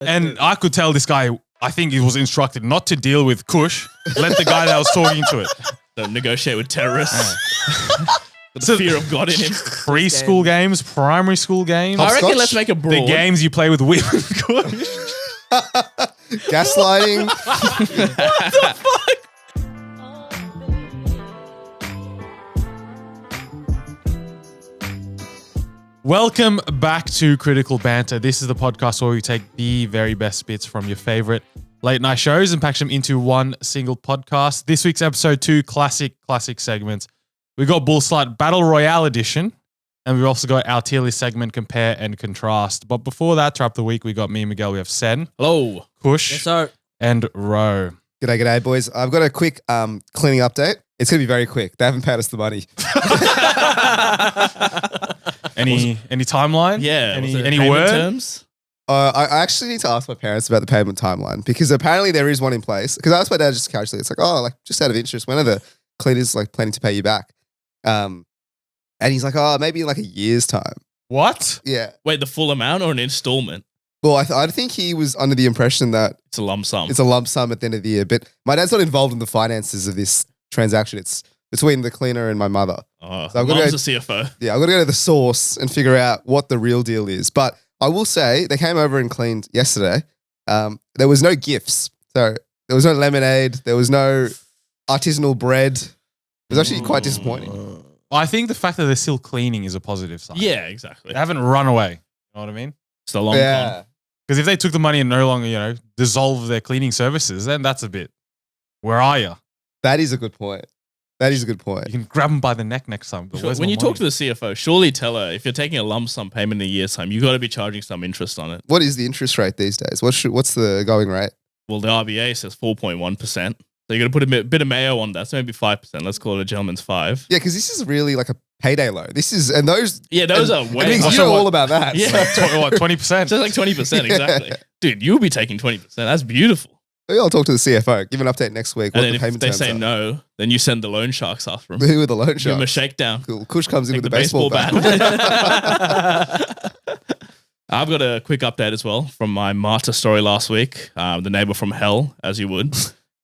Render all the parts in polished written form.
And I could tell this guy, I think he was instructed not to deal with Kush. Let the guy that was talking to it. Don't negotiate with terrorists. With the fear of God in him. Preschool games, primary school games. I reckon let's make a broad. The games you play with women. Kush. Gaslighting. What the fuck? Welcome back to Critical Banter. This is the podcast where we take the very best bits from your favorite late night shows and package them into one single podcast. This week's episode 2, classic segments. We got Bullslut Battle Royale edition, and we've also got our tier list segment, Compare and Contrast. But before that, to wrap the week, we got me and Miguel. We have Sen. Hello. Kush. Yes, sir. And Ro. G'day, boys. I've got a quick cleaning update. It's going to be very quick. They haven't paid us the money. Any timeline? Yeah. Any word? Terms? I actually need to ask my parents about the payment timeline because apparently there is one in place. Because I asked my dad just casually. It's like, oh, like just out of interest, when are the cleaners like planning to pay you back? And he's like, oh, maybe in like a year's time. What? Yeah. Wait, the full amount or an installment? Well, I think he was under the impression that It's a lump sum. it's a lump sum at the end of the year. But my dad's not involved in the finances of this transaction. It's between the cleaner and my mother. Oh, So I've got to mom's go- a CFO. Yeah, I've got to go to the source and figure out what the real deal is. But I will say they came over and cleaned yesterday. There was no gifts. So there was no lemonade. There was no artisanal bread. It was actually quite disappointing. I think the fact that they're still cleaning is a positive sign. Yeah, exactly. They haven't run away. You know what I mean? It's the long Yeah. con. Because if they took the money and no longer, dissolve their cleaning services, then that's a bit, where are you? That is a good point. That is a good point. You can grab them by the neck next time. But Sure, when you talk to the CFO, surely tell her if you're taking a lump sum payment in a year's time, you got to be charging some interest on it. What is the interest rate these days? What's the going rate? Well, the RBA says 4.1%. So you're going to put a bit of mayo on that. So maybe 5%. Let's call it a gentleman's 5. Yeah, because this is really like a payday loan. This is, and those. Yeah, those and, are way. and you Also, know what- all about that. Yeah. So, What, 20%? So like 20%, exactly. Dude, you'll be taking 20%. That's beautiful. maybe I'll talk to the CFO. Give an update next week. What And then the if payment they terms say are. no, then you send the loan sharks after them. Who are the loan Give them a sharks? shakedown. Cool. Kush comes in Take with the baseball bat. I've got a quick update as well from my Marta story last week. The neighbour from hell, as you would.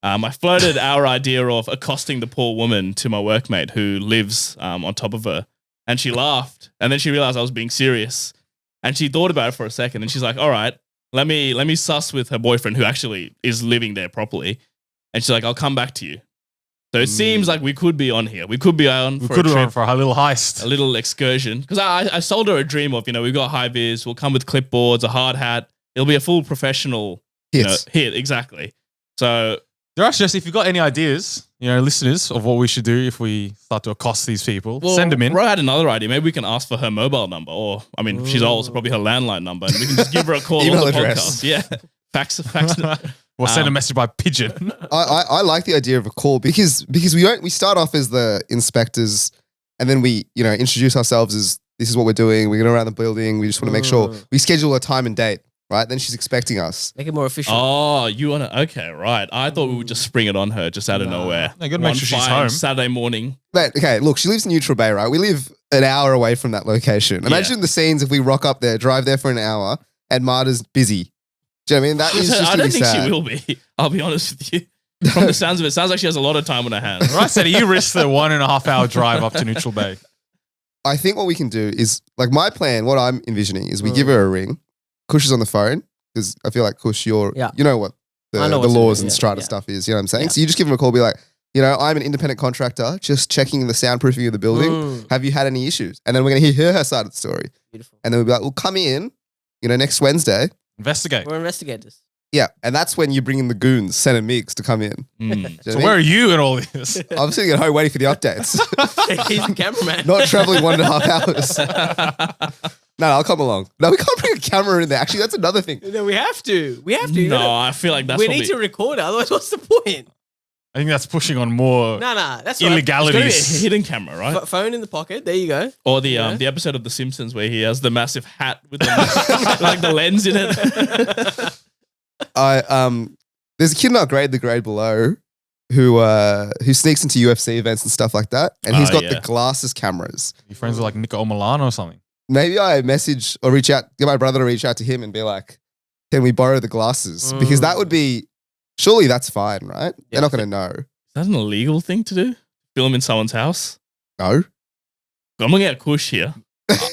I floated our idea of accosting the poor woman to my workmate who lives on top of her. And she laughed. And then she realized I was being serious. And she thought about it for a second. And she's like, all right, let me suss with her boyfriend who actually is living there properly. And she's like, I'll come back to you. So it seems like we could be on here. We could be on We for could a have trip, gone for a little heist. a little excursion. Because I sold her a dream of, we've got high vis, we'll come with clipboards, a hard hat. It'll be a full professional Hits. hit, exactly. So There are just, if you've got any ideas, listeners, of what we should do if we start to accost these people, send them in. Ro had another idea. Maybe we can ask for her mobile number, or she's old, so probably her landline number, and we can just give her a call on Email the address. podcast. Yeah, fax. Or send a message by pigeon. I like the idea of a call because we start off as the inspectors and then we introduce ourselves as this is what we're doing. We're going around the building. We just want to make sure we schedule a time and date, right? Then she's expecting us. Make it more official. Oh, you want to? Okay, right. I thought we would just spring it on her just out of nowhere. You gotta make One sure she's fine home. Saturday morning. But okay, look, she lives in Neutral Bay, right? We live an hour away from that location. Imagine the scenes if we rock up there, drive there for an hour, and Marta's busy. Do you know what I mean? That is just I gonna don't be think sad. she will be. I'll be honest with you. From the sounds of it, sounds like she has a lot of time on her hands. Right, Seti, you risk the 1.5 hour drive up to Neutral Bay. I think what we can do is, like my plan, what I'm envisioning is we give her a ring. Kush is on the phone because I feel like Kush, you know what the I know what to laws do, and yeah, strata yeah. stuff is. You know what I'm saying? Yeah. So you just give him a call, be like, I'm an independent contractor, just checking the soundproofing of the building. Mm. Have you had any issues? And then we're going to hear her side of the story. Beautiful. And then we'll be like, well, come in, next Wednesday. Investigate. We're investigators. Yeah. And that's when you bring in the goons, Sen and Migs, to come in. Mm. Do you know So what I where are mean? you in all this? I'm sitting at home waiting for the updates. He's the cameraman. Not traveling 1.5 hours. No, I'll come along. No, we can't bring a camera in there. Actually, that's another thing. No, we have to. We have to. You No, gotta- I feel like that's we probably, need to record it. Otherwise, what's the point? I think that's pushing on more No, that's it's gotta be a illegalities. hidden camera, right? right. Phone in the pocket. There you go. Or the Yeah. the episode of The Simpsons where he has the massive hat with the, like the lens in it. There's a kid in our grade, the grade below, who sneaks into UFC events and stuff like that, and he's got the glasses cameras. You friends with like Nico Milano or something? Maybe I message or reach out, get my brother to reach out to him and be like, can we borrow the glasses? Because that would be, surely that's fine, right? They're not going to know. Is that an illegal thing to do? Film in someone's house? No. I'm looking at Kush here.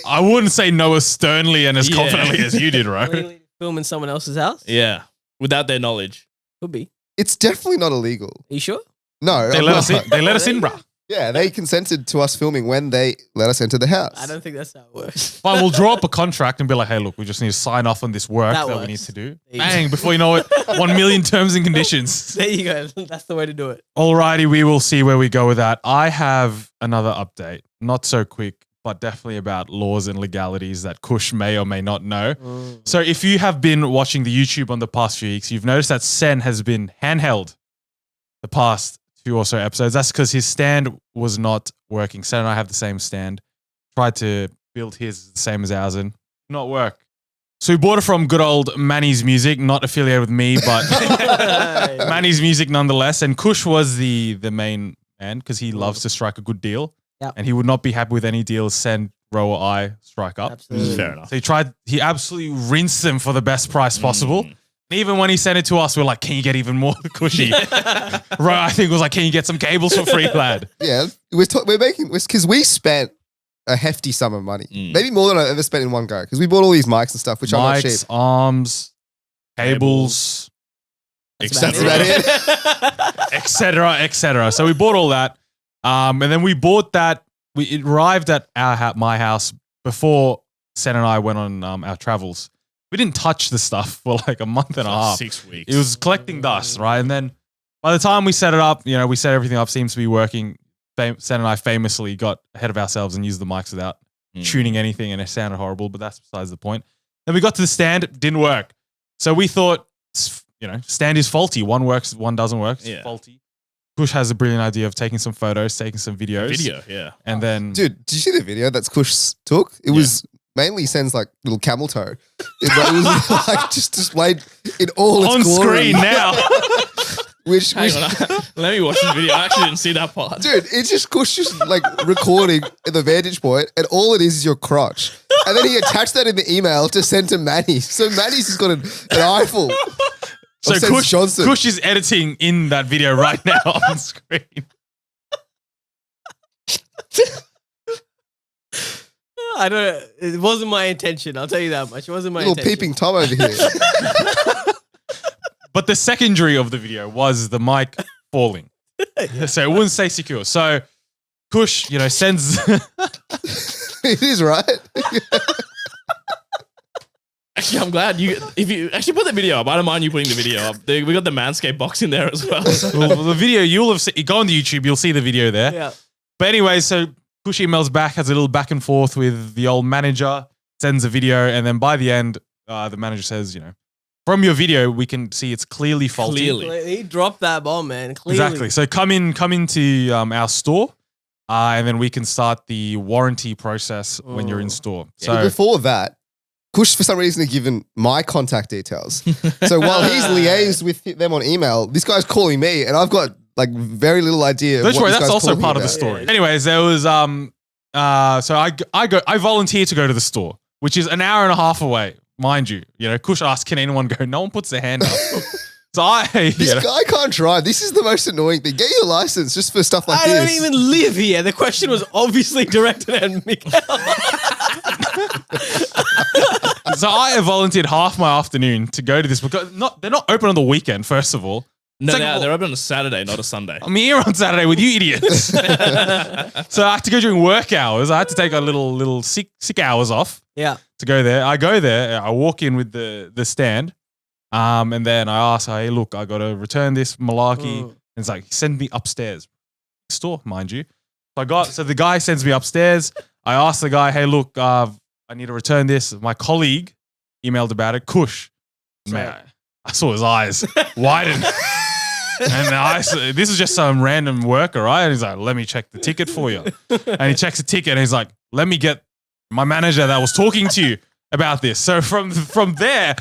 I wouldn't say no as sternly and as confidently as you did, right? Really film in someone else's house? Yeah. Without their knowledge. Could be. It's definitely not illegal. Are you sure? No. They I'm let not. us in. They let us in, bruh. Yeah, they consented to us filming when they let us enter the house. I don't think that's how it works. Fine, we'll draw up a contract and be like, hey, look, we just need to sign off on this work That that we works. need to do. There you Bang, before you know it, 1 million terms and conditions. There you go. That's the way to do it. Alrighty, we will see where we go with that. I have another update. Not so quick, but definitely about laws and legalities that Kush may or may not know. So if you have been watching the YouTube on the past few weeks, you've noticed that Sen has been handheld the past 2 or so episodes. That's because his stand was not working. Sen and I have the same stand. Tried to build his the same as ours and not work. So we bought it from good old Manny's Music, not affiliated with me, but Manny's Music nonetheless. And Kush was the main man because he loves to strike a good deal. Yep. And he would not be happy with any deals Sen, Ro, or I strike up. Absolutely. Fair enough. So he absolutely rinsed them for the best price possible. And even when he sent it to us, we're like, can you get even more cushy? Ro, I think was like, can you get some cables for free, lad? Yeah, we're making, because we spent a hefty sum of money. Maybe more than I've ever spent in one go. Because we bought all these mics and stuff, which are not cheap. Mics, arms, cables, That's about it. etc., etc. So we bought all that. And then we bought that. It arrived at my house before Sen and I went on our travels. We didn't touch the stuff for like a month and a half. 6 weeks. It was collecting dust, right? And then by the time we set it up, we set everything up, seems to be working. Sen and I famously got ahead of ourselves and used the mics without tuning anything, and it sounded horrible, but that's besides the point. Then we got to the stand, it didn't work. So we thought, stand is faulty. One works, one doesn't work. It's faulty. Kush has a brilliant idea of taking some photos, taking some videos. Yeah. And then... Dude, did you see the video that Kush took? It was mainly Sen's like little camel toe. It was like just displayed in all its on glory. screen now. Which Hang on. Let me watch this video. I actually didn't see that part. dude, it's just Kush just like recording at the vantage point, and all it is your crotch. And then he attached that in the email to send to Manny. So Manny's just got an eyeful. So Sen's Johnson. Kush is editing in that video right now on screen. I don't. It wasn't my intention. I'll tell you that much. It wasn't my Little intention. peeping Tom over here. But the secondary of the video was the mic falling. So it wouldn't stay secure. So Kush, sends... It is, right? Actually, I'm glad if you actually put the video up. I don't mind you putting the video up. We got the Manscaped box in there as well. Well, the video, you'll have seen... Go on the YouTube, you'll see the video there. Yeah. But anyway, so Kush emails back, has a little back and forth with the old manager, sends a video, and then by the end, the manager says, from your video, we can see it's clearly faulty. He dropped that bomb, man. Clearly. Exactly. So come into our store, and then we can start the warranty process when you're in store. But So before that, Kush, for some reason, had given my contact details. So while he's liaised with them on email, this guy's calling me, and I've got like very little idea. don't of what worry, this that's guy's also talking part of the about. story. Yeah. Anyways, there was so I volunteer to go to the store, which is an hour and a half away, mind you. Kush asked, can anyone go? No one puts their hand up. So This guy can't drive. This is the most annoying thing. Get your license just for stuff like I this. don't even live here. The question was obviously directed at Miguel. So I volunteered half my afternoon to go to this because they're not open on the weekend, first of all. No, Second of all, they're open on a Saturday, not a Sunday. I'm here on Saturday with you idiots. So I had to go during work hours. I had to take a little sick hours off Yeah. to go there. I go there. I walk in with the stand. And then I ask, hey, look, I got to return this malarkey. And it's like, send me upstairs. Store, mind you. So the guy sends me upstairs. I ask the guy, hey, look, I need to return this. My colleague emailed about it. Kush. Man, I saw his eyes widen. And this is just some random worker, right? And he's like, let me check the ticket for you. And he checks the ticket and he's like, let me get my manager that was talking to you about this. So from there,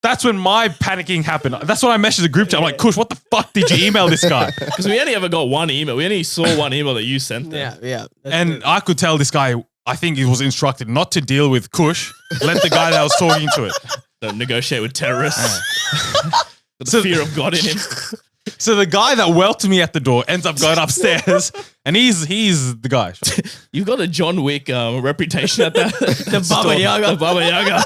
that's when my panicking happened. That's when I messaged the group chat. I'm like, Kush, what the fuck did you email this guy? Because we only ever got one email. We only saw one email that you sent them. Yeah. And I could tell this guy, I think he was instructed not to deal with Kush. Let the guy that was talking to it. Don't negotiate with terrorists. With the fear of God in him. So the guy that welcomed me at the door ends up going upstairs, and he's the guy. You've got a John Wick reputation at the Baba Yaga. The Baba Yaga.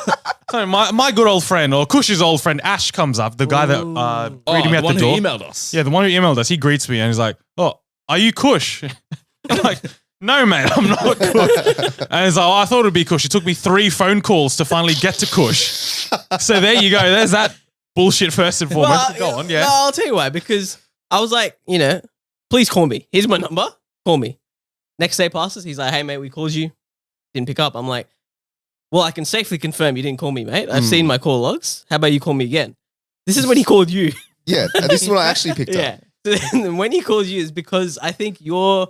So my good old friend, or Kush's old friend, Ash comes up, the guy that greeted me at the one door. who emailed us. Yeah, the one who emailed us. He greets me and he's like, "Oh, are you Kush?" I'm like, "No, mate, I'm not Kush." And he's like, "Oh, I thought it'd be Kush." It took me 3 phone calls to finally get to Kush. So there you go. There's that bullshit first and foremost. Go on, yeah. No, I'll tell you why. Because I was like, please call me. Here's my number. Call me. Next day passes. He's like, hey, mate, we called you. Didn't pick up. I'm like, well, I can safely confirm you didn't call me, mate. I've seen my call logs. How about you call me again? This is when he called you. Yeah, and this is what I actually picked up. Yeah. So then when he called you is because I think you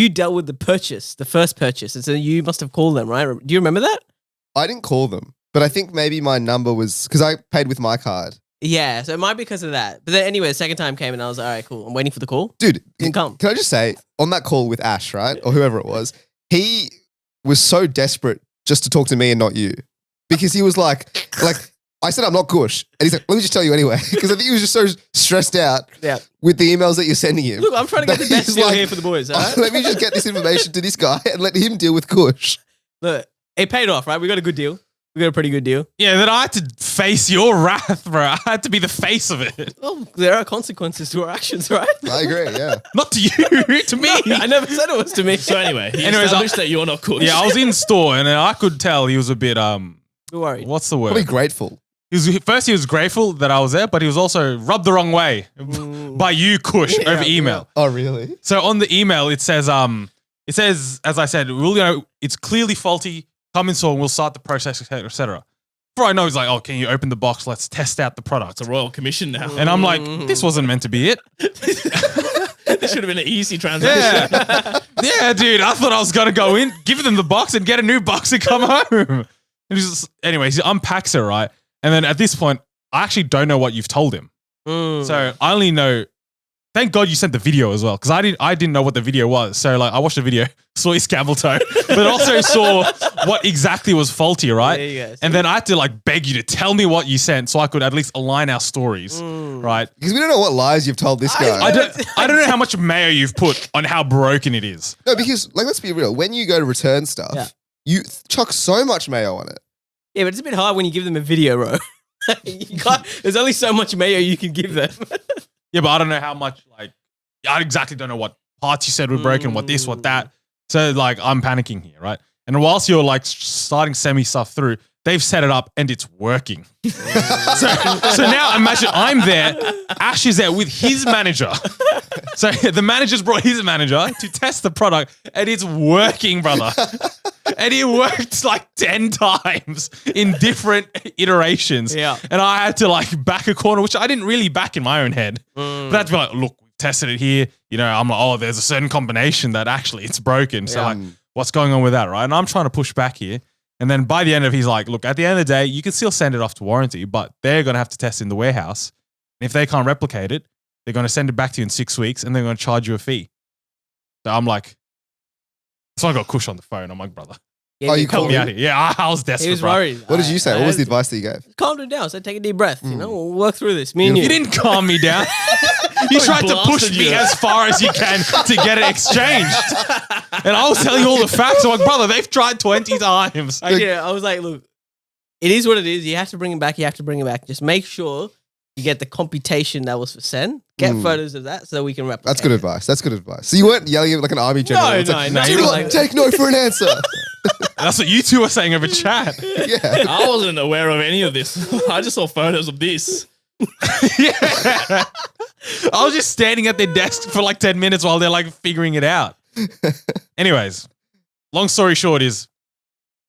dealt with the first purchase. And so you must have called them, right? Do you remember that? I didn't call them, but I think maybe my number was because I paid with my card. Yeah, so it might be because of that. But then anyway, the second time came and I was like, all right, cool. I'm waiting for the call. Dude, Didn't come. can I just say, on that call with Ash, right? Or whoever it was, he was so desperate just to talk to me and not you. Because he was like, I said I'm not Kush. And he's like, let me just tell you anyway. Because I think he was just so stressed out with the emails that you're sending him. Look, I'm trying to get the best He's deal like, here for the boys, all right? Let me just get this information to this guy and let him deal with Kush. Look, it paid off, right? We got a good deal. We got a pretty good deal. Yeah, then I had to face your wrath, bro. I had to be the face of it. Well, there are consequences to our actions, right? I agree, yeah. Not to you, to me. I never said it was to me. So anyway, he Anyways, established that you're not Kush. Yeah, I was in store and I could tell he was a bit, Don't worry. what's the word? Probably grateful. He was grateful that I was there, but he was also rubbed the wrong way by you, Kush, over email. Oh, really? So on the email, it says, as I said, it's clearly faulty. Come in store and we'll start the process, etc., etc. Before I know, he's like, oh, can you open the box? Let's test out the product. It's a royal commission now. And I'm like, this wasn't meant to be it. This should have been an easy transaction. Yeah, dude. I thought I was going to go in, give them the box and get a new box and come home. Anyways, he unpacks it, right? And then at this point, I actually don't know what you've told him. So I only know, thank God you sent the video as well, because I didn't know what the video was. So like I watched the video, saw his camel toe, but also saw what exactly was faulty, right? There you go. And then I had to like beg you to tell me what you sent so I could at least align our stories, right? Because we don't know what lies you've told this guy. I don't know how much mayo you've put on how broken it is. No, because like let's be real. When you go to return stuff, you chuck so much mayo on it. Yeah, but it's a bit hard when you give them a video, bro. There's only so much mayo you can give them. Yeah, but I don't know how much, like, I exactly don't know what parts you said were broken, what this, what that. So, like, I'm panicking here, right? And whilst you're, like, starting semi stuff through, they've set it up and it's working. so now imagine I'm there, Ash is there with his manager. So the manager's brought his manager to test the product and it's working, brother. And it worked like 10 times in different iterations. Yeah. And I had to like back a corner, which I didn't really back in my own head. But I had to be like, look, we've tested it here. You know, I'm like, oh, there's a certain combination that actually it's broken. So like, what's going on with that, right? And I'm trying to push back here. And then by the end of it, he's like, look, at the end of the day, you can still send it off to warranty, but they're going to have to test in the warehouse. And if they can't replicate it, they're going to send it back to you in 6 weeks and they're going to charge you a fee. So I'm like, so I got Kush on the phone. I'm like, brother. Yeah, Oh, you Help called me him? out here. Yeah, I was desperate. He was bro. worried. What did you say? What was the advice that you gave? Calm him down. So take a deep breath. You know, we'll work through this. Me and you. You didn't calm me down. You tried to push blasted me you. as far as you can to get it exchanged. And I was telling you all the facts. I'm like, brother, they've tried 20 times. I was like, look, it is what it is. You have to bring him back. You have to bring him back. Just make sure you get the computation that was for send. Get photos of that so we can replicate. That's good advice. That's good advice. So you weren't yelling at like an army general. No, It's like, no, "Do you were not like- take no for an answer. That's what you two were saying over chat. Yeah. I wasn't aware of any of this. I just saw photos of this. Yeah. I was just standing at their desk for like 10 minutes while they're like figuring it out. Anyways, long story short is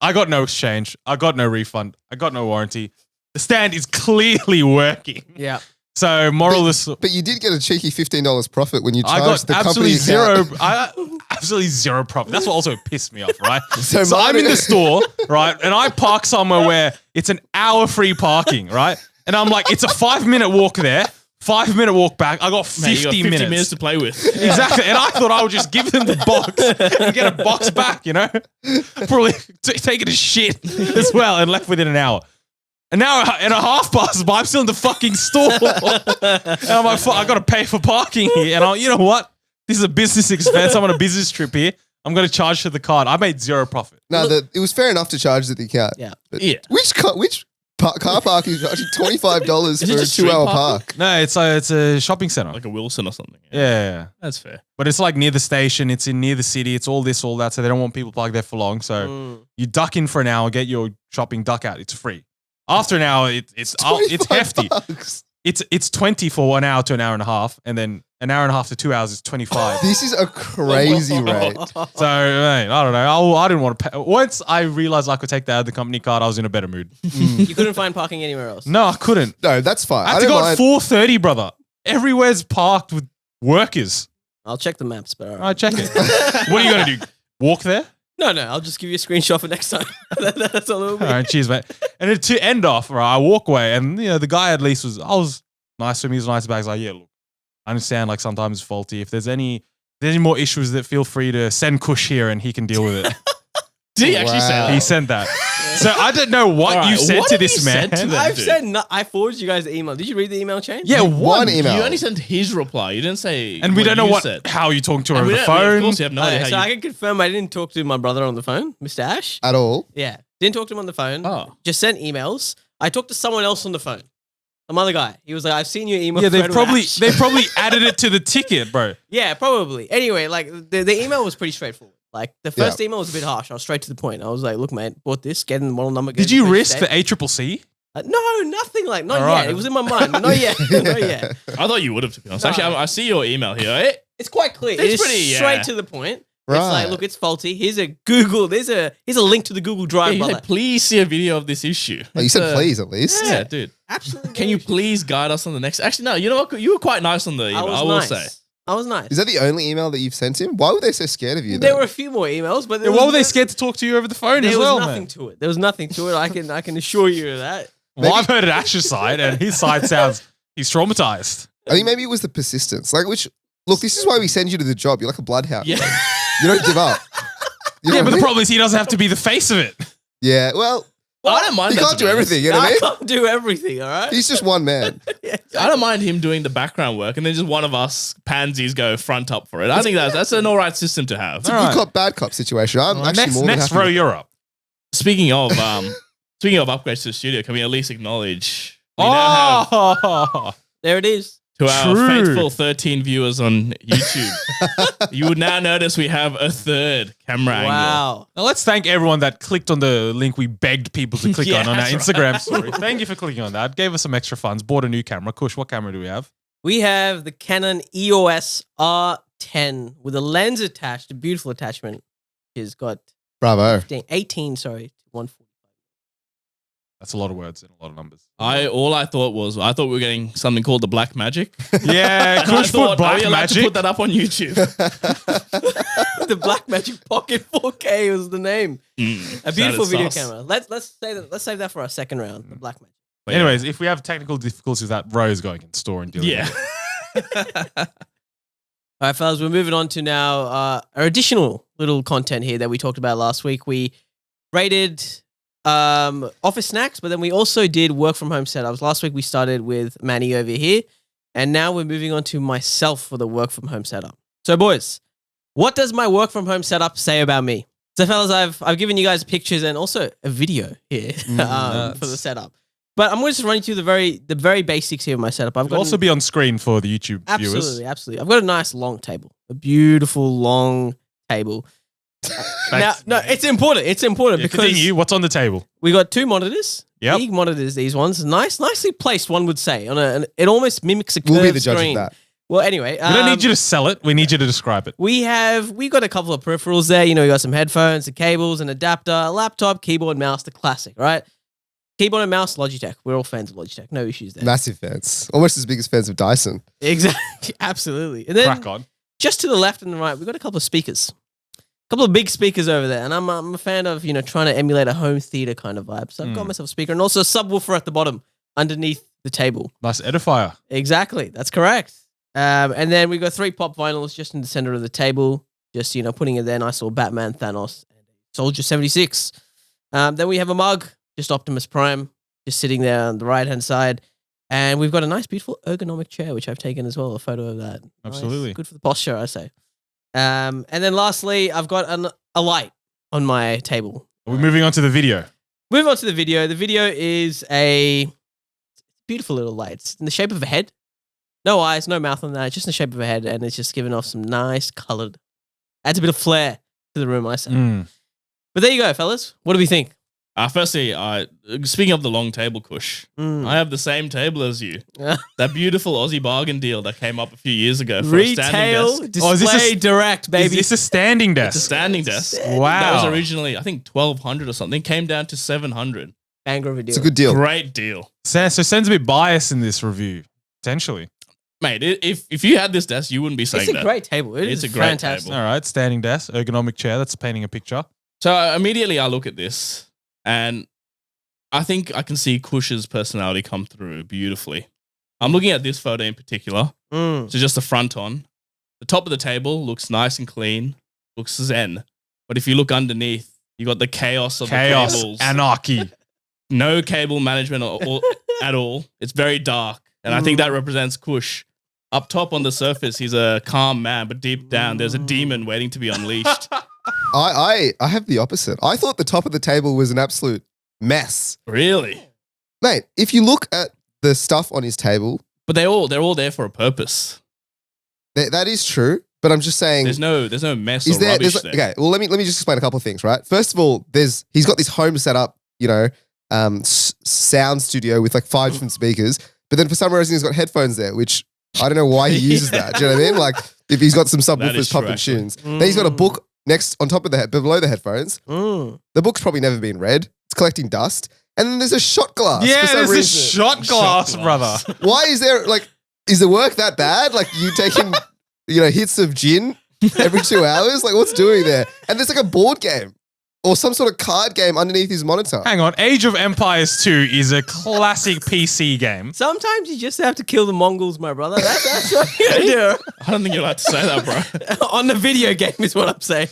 I got no exchange. I got no refund. I got no warranty. The stand is clearly working. Yeah. So moral of this, But you did get a cheeky $15 profit when you I charged got the absolutely company zero. account. Absolutely zero profit. That's what also pissed me off, right? So So I'm in mine- the store, right, and I park somewhere where it's an hour free parking, right? And I'm like, it's a 5-minute walk there, 5-minute walk back. I got 50, Mate, you got 50 minutes. minutes to play with. Exactly. And I thought I would just give them the box and get a box back, you know? Probably taking a shit as well and left within an hour. And now and a half passes by, I'm still in the fucking store. And I'm like, fuck, I got to pay for parking here. And I'm, you know what? This is a business expense. I'm on a business trip here. I'm going to charge to the card. I made zero profit. No, it was fair enough to charge the account. Yeah. But Yeah. Which car park is charging $25 Is it for a just street 2-hour parking? park? No, it's a shopping center. Like a Wilson or something. Yeah. That's fair. But it's like near the station. It's in near the city. It's all this, all that. So they don't want people parked there for long. So you duck in for an hour, get your shopping, duck out. It's free. After an hour, it's hefty. $25. It's 20 for an hour to an hour and a half, and then an hour and a half to 2 hours is 25. This is a crazy rate. So mate, I don't know. I didn't want to pay. Once I realized I could take the company card, I was in a better mood. You couldn't find parking anywhere else. No, I couldn't. No, that's fine. I had to don't go mind. at 4:30, brother. Everywhere's parked with workers. I'll check the maps, but all All right. right, check it. What are you gonna do? Walk there? No, I'll just give you a screenshot for next time. That's all it'll be. All right, cheers, mate. And then to end off, right, I walk away, and the guy at least I was nice to me. He was nice about. He's like, yeah, look, I understand. Like sometimes it's faulty. If there's any more issues, that feel free to send Kush here, and he can deal with it. Did he actually say Wow. that? He sent that. So I don't know what All right, you said what to have this you man. said to them? I've dude. said I forwarded you guys the email. Did you read the email chain? Yeah, One email. You only sent his reply. You didn't say. And we don't know you what said. how you talking to her And over we the don't- Of phone. course, you have no idea Okay, how so you. I can confirm I didn't talk to my brother on the phone, Mr. Ash. At all. Yeah, didn't talk to him on the phone. Oh. Just sent emails. I talked to someone else on the phone. Some other guy. He was like, "I've seen your email." Yeah, they thread with probably Ash." added it to the ticket, bro. Yeah, probably. Anyway, like the email was pretty straightforward. Like the first email was a bit harsh. I was straight to the point. I was like, "Look, mate, bought this. Get in the model number." Did you risk the ACCC? No, nothing like. Not All yet. right. It was in my mind. Not yet. Not yet. I thought you would have, to be honest. No. Actually, I see your email here. It's quite clear. It's It is pretty, straight yeah. to the point. Right. It's like, look, it's faulty. Here's a Google. Here's a link to the Google Drive, You brother. said, please see a video of this issue. Oh, you said please at least. Yeah, dude. Absolutely. Can you please guide us on the next? Actually, no. You know what? You were quite nice on the email. I will say. I was nice. Is that the only email that you've sent him? Why were they so scared of you? There then? were a few more emails, but Yeah, why were they scared to talk to you over the phone There as was well, nothing man? to it. There was nothing to it. I can assure you of that. Well, I've heard Ash's side, and his side sounds he's traumatized. I think maybe it was the persistence. Look, this is why we send you to the job. You're like a bloodhound. Yeah. You don't give up. You know Yeah, what but I the mean? problem is he doesn't have to be the face of it. Yeah, well, I don't mind. he that, can't to do be honest. everything. You know what I I mean? can't do everything, all right? He's just one man. I don't mind him doing the background work, and then just one of us pansies go front up for it. I think that's an all right system to have. It's a All good right. cop, bad cop situation. I'm actually Next more than next happy row, with- you're up. Speaking of upgrades to the studio, can we at least acknowledge we now have Oh, There it is. to our True. faithful 13 viewers on YouTube. You would now notice we have a third camera angle. Wow. now let's thank everyone that clicked on the link we begged people to click Yeah, on our that's Instagram right. story. Thank you for clicking on that. Gave us some extra funds. Bought a new camera. Kush, what camera do we have? We have the Canon EOS R10 with a lens attached, a beautiful attachment. It's got Bravo. 18, to 140. That's a lot of words and a lot of numbers. All I thought we were getting something called the Black Magic. Yeah, And I Kush thought, put Black are we allowed to Magic. put that up on YouTube? The Blackmagic Pocket 4K was the name. A beautiful Sounded video sus. camera. Let's save that for our second round. The Blackmagic. But Anyways, if we have technical difficulties, that row is going in store and dealing yeah. with it. All right, fellas, we're moving on to now our additional little content here that we talked about last week. We rated office snacks, but then we also did work from home setups. Last week we started with Manny over here, and now we're moving on to myself for the work from home setup. So, boys, what does my work from home setup say about me? So, fellas, I've given you guys pictures and also a video here for the setup. But I'm going to just run you through the very basics here of my setup. It'll also be on screen for the YouTube viewers. Absolutely. I've got a nice long table, a beautiful long table. Now, no, it's important. It's important Yeah, because continue. What's on the table? we got two monitors. Yep. Big monitors, these ones. Nicely placed, one would say. It almost mimics a curved We'll be the judge screen. of that. Well, anyway. We don't need you to sell it. We need you to describe it. We got a couple of peripherals there. You know, we got some headphones, the cables, an adapter, a laptop, keyboard, mouse, the classic, right? Keyboard and mouse, Logitech. We're all fans of Logitech. No issues there. Massive fans. Almost as big as fans of Dyson. Exactly. Absolutely. And then Crack on. just to the left and the right, we've got a couple of speakers. A couple of big speakers over there. And I'm a fan of, trying to emulate a home theater kind of vibe. So I've got myself a speaker and also a subwoofer at the bottom underneath the table. Nice edifier. Exactly. That's correct. And then we've got 3 pop vinyls just in the center of the table. Just, putting it there. Nice little Batman, Thanos, and Soldier 76. Then we have a mug, just Optimus Prime, just sitting there on the right-hand side. And we've got a nice, beautiful ergonomic chair, which I've taken as well, a photo of that. Absolutely. Nice. Good for the posture, I say. And then lastly, I've got a light on my table. Are we moving on to the video? Move on to the video. The video is a beautiful little light. It's in the shape of a head. No eyes, no mouth on that. It's just in the shape of a head, and it's just giving off some nice coloured. Adds a bit of flair to the room, I say. But there you go, fellas. What do we think? Firstly, speaking of the long table, Kush, I have the same table as you. That beautiful Aussie bargain deal that came up a few years ago for a standing Retail desk. display direct, baby. Is this a standing desk? It's a standing desk. Wow. That was originally, I think, 1,200 or something. Came down to 700. Banger of a deal. It's a good deal. Great deal. So Sen's a bit biased in this review, potentially. Mate, if you had this desk, you wouldn't be saying It's a that. great table. It's It's a great fantastic. table. All right, standing desk, ergonomic chair. That's painting a picture. So immediately I look at this and I think I can see Kush's personality come through beautifully. I'm looking at this photo in particular. So just the front on. The top of the table looks nice and clean, looks zen. But if you look underneath, you got the chaos of the cables. Anarchy. No cable management at all. It's very dark. And I think that represents Kush. Up top on the surface, he's a calm man, but deep down, there's a demon waiting to be unleashed. I have the opposite. I thought the top of the table was an absolute mess. Really? Mate, if you look at the stuff on his table, But they're all there for a purpose. that is true. But I'm just saying, There's no mess or rubbish there. okay, well, let me just explain a couple of things, right? First of all, he's got this home setup, sound studio with like 5 different speakers. But then for some reason, he's got headphones there, which I don't know why he uses that. Do you know what I mean? Like if he's got some That is subwoofers true, popping actually. tunes. Then he's got a book next on top of below the headphones. The book's probably never been read. It's collecting dust. And then there's a shot glass. Yeah, for some there's a reason. shot glass, brother. Why is there is the work that bad? Like you taking, hits of gin every 2 hours? Like what's doing there? And there's like a board game or some sort of card game underneath his monitor. Hang on. Age of Empires 2 is a classic PC game. Sometimes you just have to kill the Mongols, my brother. That's what you do. I don't think you're allowed to say that, bro. On the video game is what I'm saying.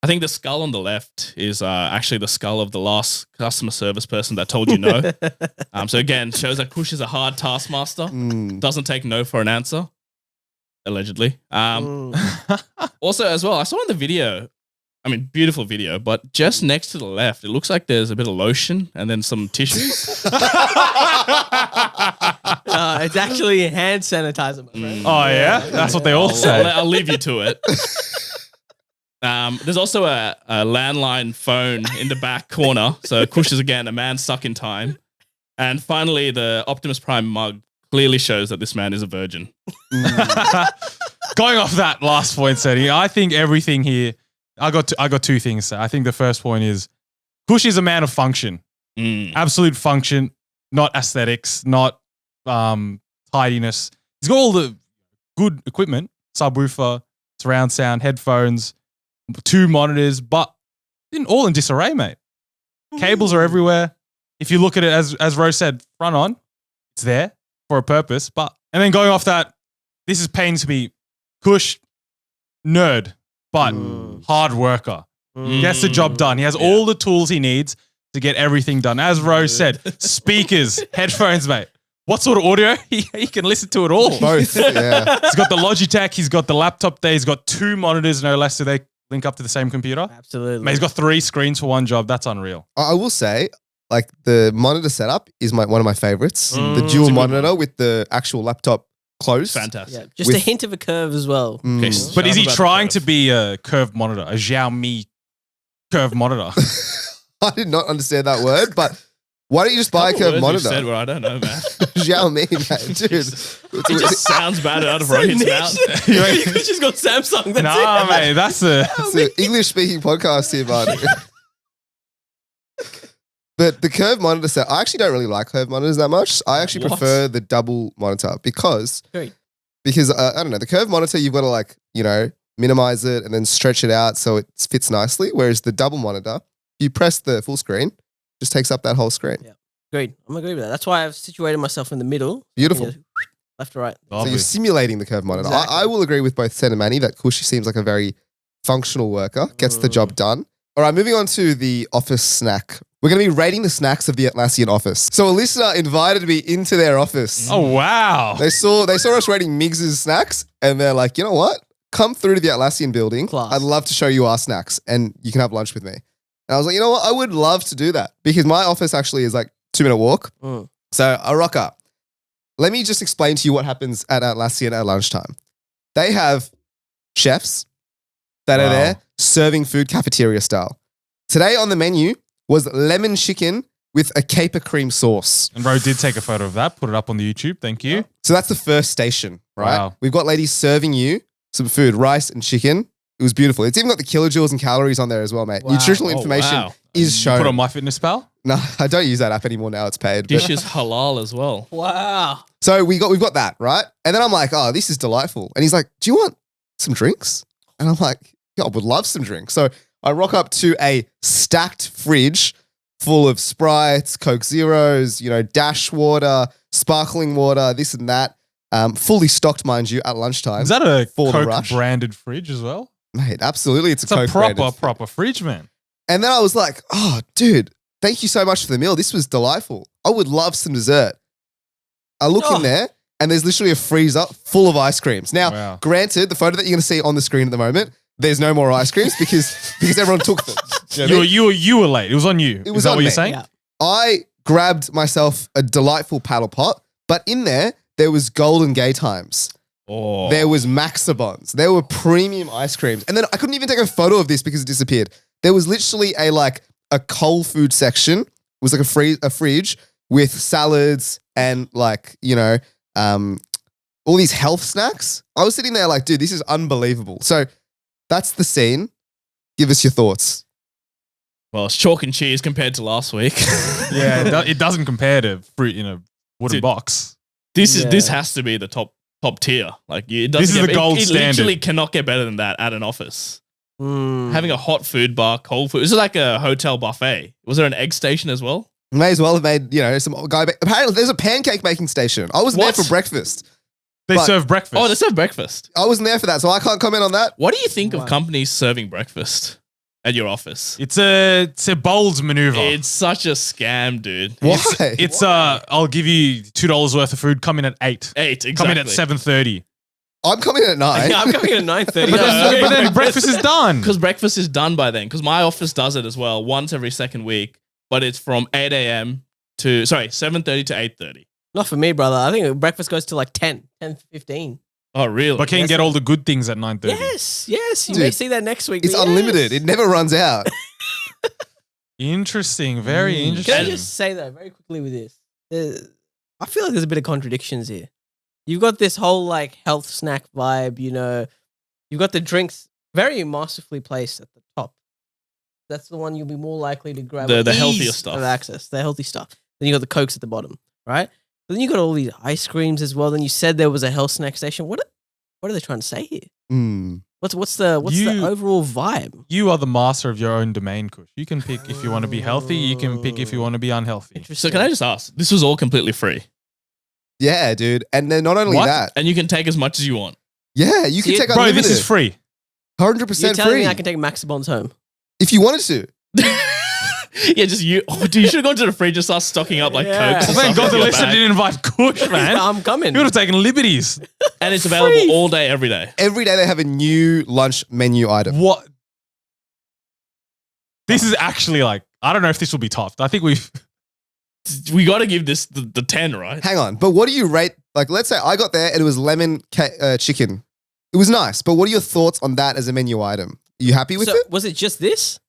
I think the skull on the left is actually the skull of the last customer service person that told you no. So again, shows that Kush is a hard taskmaster. Doesn't take no for an answer, allegedly. Also, as well, I saw in the video, beautiful video, but just next to the left, it looks like there's a bit of lotion and then some tissues. It's actually hand sanitizer, my friend. Oh, yeah? That's what they all say. I'll leave you to it. There's also a landline phone in the back corner. So Kush is again a man stuck in time. And finally, the Optimus Prime mug clearly shows that this man is a virgin. Going off that last point, Seti, I think everything here, I got 2 things. I think the first point is Kush is a man of function. Absolute function, not aesthetics, not tidiness. He's got all the good equipment, subwoofer, surround sound, headphones, 2 monitors, but all in disarray, mate. Cables are everywhere. If you look at it, as Rose said, front on, it's there for a purpose. And then going off that, this is pain to me. Kush, nerd, but hard worker. Gets the job done. He has all the tools he needs to get everything done. As Rose said, speakers, headphones, mate. What sort of audio? He can listen to it all. Both, yeah. He's got the Logitech. He's got the laptop there. He's got 2 monitors, no less. Do they link up to the same computer? Absolutely. Mate, he's got 3 screens for one job. That's unreal. I will say, the monitor setup is one of my favorites. The dual monitor with the actual laptop closed. Fantastic. Yeah, just a hint of a curve as well. Okay, But is he about the trying curve. to be a curved monitor, a Xiaomi curved monitor? I did not understand that word, but why don't you just buy a curved Words monitor? you've said where I don't know, man. Xiaomi, mate, dude. It just sounds bad out of Rohit's mouth. He's just got Samsung. That's Nah, it. mate, that's a... It's an English-speaking podcast here, Marty. But the curved monitor set, I actually don't really like curved monitors that much. I actually What? prefer the double monitor because Great. I don't know, the curved monitor, you've got to minimize it and then stretch it out so it fits nicely. Whereas the double monitor, you press the full screen, just takes up that whole screen. Yeah. Agreed. I'm agree with that. That's why I've situated myself in the middle. Beautiful. You know, left to right. So Lovely. you're simulating the curved monitor. Exactly. I will agree with both Sen and Manny that Kushi seems like a very functional worker, gets the job done. All right, moving on to the office snack We're going to be rating the snacks of the Atlassian office. So a listener invited me into their office. Oh, wow. They saw us rating Miggs's snacks, and they're like, you know what? Come through to the Atlassian building. Class. I'd love to show you our snacks, and you can have lunch with me. And I was like, you know what? I would love to do that because my office actually is like 2-minute walk. So I rock up. Let me just explain to you what happens at Atlassian at lunchtime. They have chefs that are there serving food cafeteria style. Today on the menu was lemon chicken with a caper cream sauce. And Ro did take a photo of that, put it up on the YouTube. Thank you. So that's the first station, right? Wow. We've got ladies serving you some food, rice and chicken. It was beautiful. It's even got the kilojoules and calories on there as well, mate. Wow. Nutritional Oh, information wow. is shown. Put on MyFitnessPal. No, I don't use that app anymore now. It's paid. But- Dishes halal as well. Wow. So we've got that, right? And then I'm like, oh, this is delightful. And he's like, do you want some drinks? And I'm like, yeah, I would love some drinks. So I rock up to a stacked fridge full of Sprites, Coke Zeros, Dash water, sparkling water, this and that. Fully stocked, mind you, at lunchtime. Is that a For the Coke rush. branded fridge as well? Mate, absolutely. It's It's a Coke branded. proper fridge, man. And then I was like, oh, dude, thank you so much for the meal. This was delightful. I would love some dessert. I look in there and there's literally a freezer full of ice creams. Now, Wow. granted, the photo that you're going to see on the screen at the moment, there's no more ice creams because everyone took them. You know what I mean? You were late. It was on you. It was Is that on what you're me. saying? Yeah. I grabbed myself a delightful paddle pot, but in there was Golden Gay Times. Oh. There was Maxibons. There were premium ice creams. And then I couldn't even take a photo of this because it disappeared. There was literally a cold food section. It was like a fridge with salads and all these health snacks. I was sitting there like, dude, this is unbelievable. So that's the scene. Give us your thoughts. Well, it's chalk and cheese compared to last week. Yeah, it doesn't compare to fruit in a wooden Dude, box. This has to be the top tier. Like it doesn't This is get, the gold it standard. literally cannot get better than that at an office. Mm. Having a hot food bar, cold food. This is like a hotel buffet. Was there an egg station as well? May as well have made, some guy. Apparently, there's a pancake making station. I wasn't What? there for breakfast. They But- serve breakfast. Oh, they serve breakfast. I wasn't there for that, so I can't comment on that. What do you think Wow. of companies serving breakfast at your office? It's a bold maneuver. It's such a scam, dude. Why? It's I'll give you $2 worth of food. Come in at 8. 8, exactly. Come in at 7:30. I'm coming in at 9. Yeah, I'm coming in at 9:30. No. But then breakfast is done. Because breakfast is done by then. Because my office does it as well, once every second week. But it's from 8 a.m. to 7:30 to 8:30. Not for me, brother. I think breakfast goes to like 10:15. Oh, really? But can you Yes, get all the good things at 9:30? Yes. You Dude, may see that next week. It's but unlimited. yes. It never runs out. Interesting. Very Can interesting. I just say though, very quickly with this? I feel like there's a bit of contradictions here. You've got this whole like health snack vibe, You've got the drinks very masterfully placed at the top. That's the one you'll be more likely to grab. The with healthier ease stuff. of access, the healthy stuff. Then you got the Cokes at the bottom, right? But then you got all these ice creams as well. Then you said there was a health snack station. What are they trying to say here? Mm. What's the overall vibe? You are the master of your own domain, Kush. You can pick if you want to be healthy. You can pick if you want to be unhealthy. So can I just ask? This was all completely free. Yeah, dude. And then not only What? that, And you can take as much as you want. yeah, you can See, take Bro, unlimited. this is free. 100% You're telling free. me I can take Maxibons home? If you wanted to. Yeah, just you. Oh, dude, you should have gone to the fridge and start stocking up like Yeah. Cokes. and Thank stuff God the in your listener bag. didn't invite Kush, man. I'm coming. You would have taken liberties. And it's available Free. all day, every day. Every day they have a new lunch menu item. What? This is actually like, I don't know if this will be topped. I think we've. We got to give this the 10, right? Hang on. But what do you rate? Like, let's say I got there and it was lemon chicken. It was nice. But what are your thoughts on that as a menu item? Are you happy with So it? was it just this?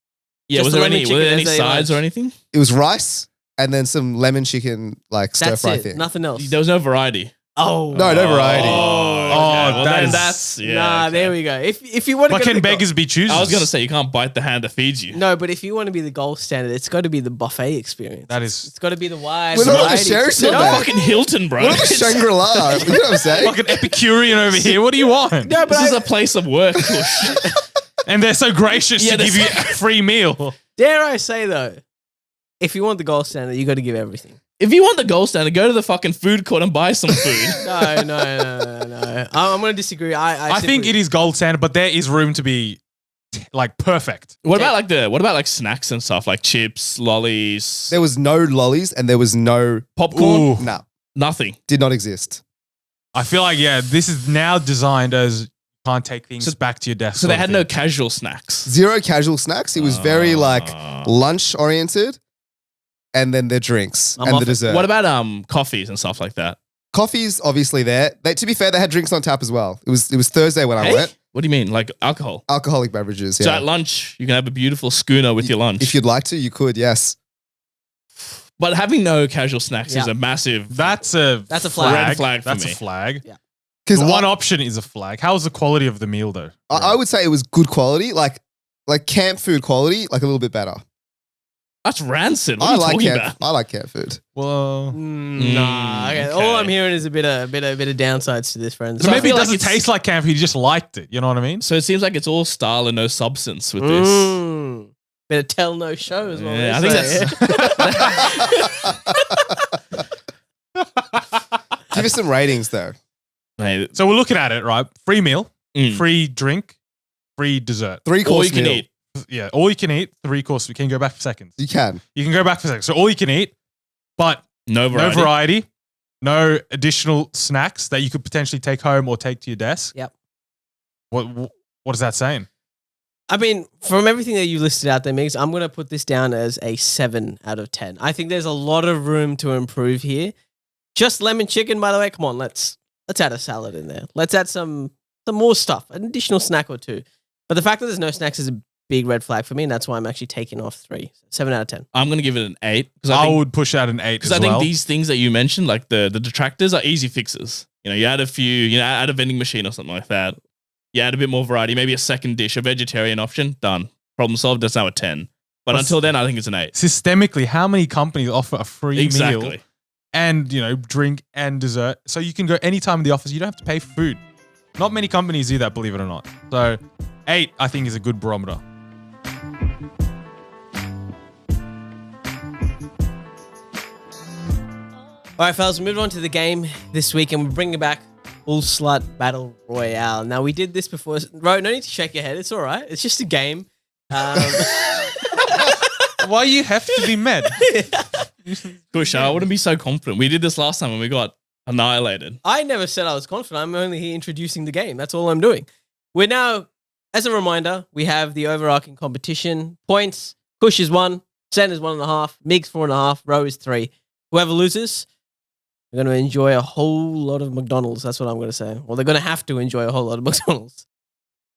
Yeah, Just was the there lemon any, chicken were there any as a sides lunch. or anything? It was rice and then some lemon chicken, like stir That's fry it. thing. Nothing else. There was no variety. Oh No, no variety. Oh, well, that then is- that's yeah. nah, okay. there we go. If you want to But can beggars be choosers? I was gonna say you can't bite the hand that feeds you. no, but if you want to be the gold standard, it's got to be the buffet experience. That is It's got to be the wide. We're not at the variety. Sheraton, Not man. fucking Hilton, bro. What about Shangri-La? You know what I'm saying? fucking Epicurean over here. What do you want? No, but This is I, a place of work. Kush. And they're so gracious Yeah, to give you that's- a free meal. dare I say though, if you want the gold standard, you got to give everything. If you want the gold standard, go to the fucking food court and buy some food. No. I'm going to disagree. I think it is gold standard, but there is room to be like perfect. What about like snacks and stuff like chips, lollies, There was no lollies and there was no popcorn? Ooh. nah. Nothing. Did not exist. I feel like, this is now designed as you can't take things back to your desk. So they sort of had no thing. casual snacks. Zero casual snacks. It was very like lunch oriented, and then their drinks I'm and off the it. dessert. What about coffees and stuff like that? Coffee's obviously there. To be fair, they had drinks on tap as well. It was Thursday when I Hey? went. What do you mean? Like alcohol? Alcoholic beverages. So Yeah. at lunch, you can have a beautiful schooner with your lunch. If you'd like to, you could. Yes. But having no casual snacks is Yeah. a massive. That's a flag. Red flag for That's me. a flag. Yeah. Because The one option is a flag. How's the quality of the meal though? I would say it was good quality, like camp food quality, like a little bit better. That's rancid. What are you talking about? I like camp food. Well, Nah. Okay. okay. All I'm hearing is a bit of downsides to this, friends. So maybe feel it like doesn't it's- taste like camp. You just liked it. You know what I mean? So it seems like it's all style and no substance with this. Bit of tell no show as well. Yeah, I think Give us some ratings though. Mate, So we're looking at it, right? Free meal, Mm. free drink, free dessert. 3 all course you can meal. eat. Yeah, all you can eat, 3 course. We can go back for seconds. You can. You can go back for seconds. So all you can eat, but No variety. no variety, no additional snacks that you could potentially take home or take to your desk. Yep. What is that saying? I mean, from everything that you listed out there, Migs, I'm going to put this down as a 7 out of 10. I think there's a lot of room to improve here. Just lemon chicken, by the way. Come on, let's add a salad in there. Let's add some more stuff, an additional snack or two. But the fact that there's no snacks is a big red flag for me, and that's why I'm actually taking off 3. 7 out of 10. I'm going to give it an 8. I would push out an 8 Because as I think well. these things that you mentioned, like the detractors, are easy fixes. You add a few, add a vending machine or something like that. You add a bit more variety, maybe a second dish, a vegetarian option, done. Problem solved, that's now a 10. But Plus- until then, I think it's an 8. Systemically, how many companies offer a free meal Exactly. and, drink and dessert? So you can go anytime in the office. You don't have to pay for food. Not many companies do that, believe it or not. So 8, I think, is a good barometer. All right, fellas, moving on to the game this week, and we're bringing back Bullslut Battle Royale. Now, we did this before. Ro, no need to shake your head. It's all right. It's just a game. Why you have to be mad? Kush, I wouldn't be so confident. We did this last time and we got annihilated. I never said I was confident. I'm only here introducing the game. That's all I'm doing. We're now, as a reminder, we have the overarching competition. Points, Kush is 1, Sen is 1.5, Migs 4.5, Ro is 3. Whoever loses, they're going to enjoy a whole lot of McDonald's. That's what I'm going to say. Well, they're going to have to enjoy a whole lot of McDonald's.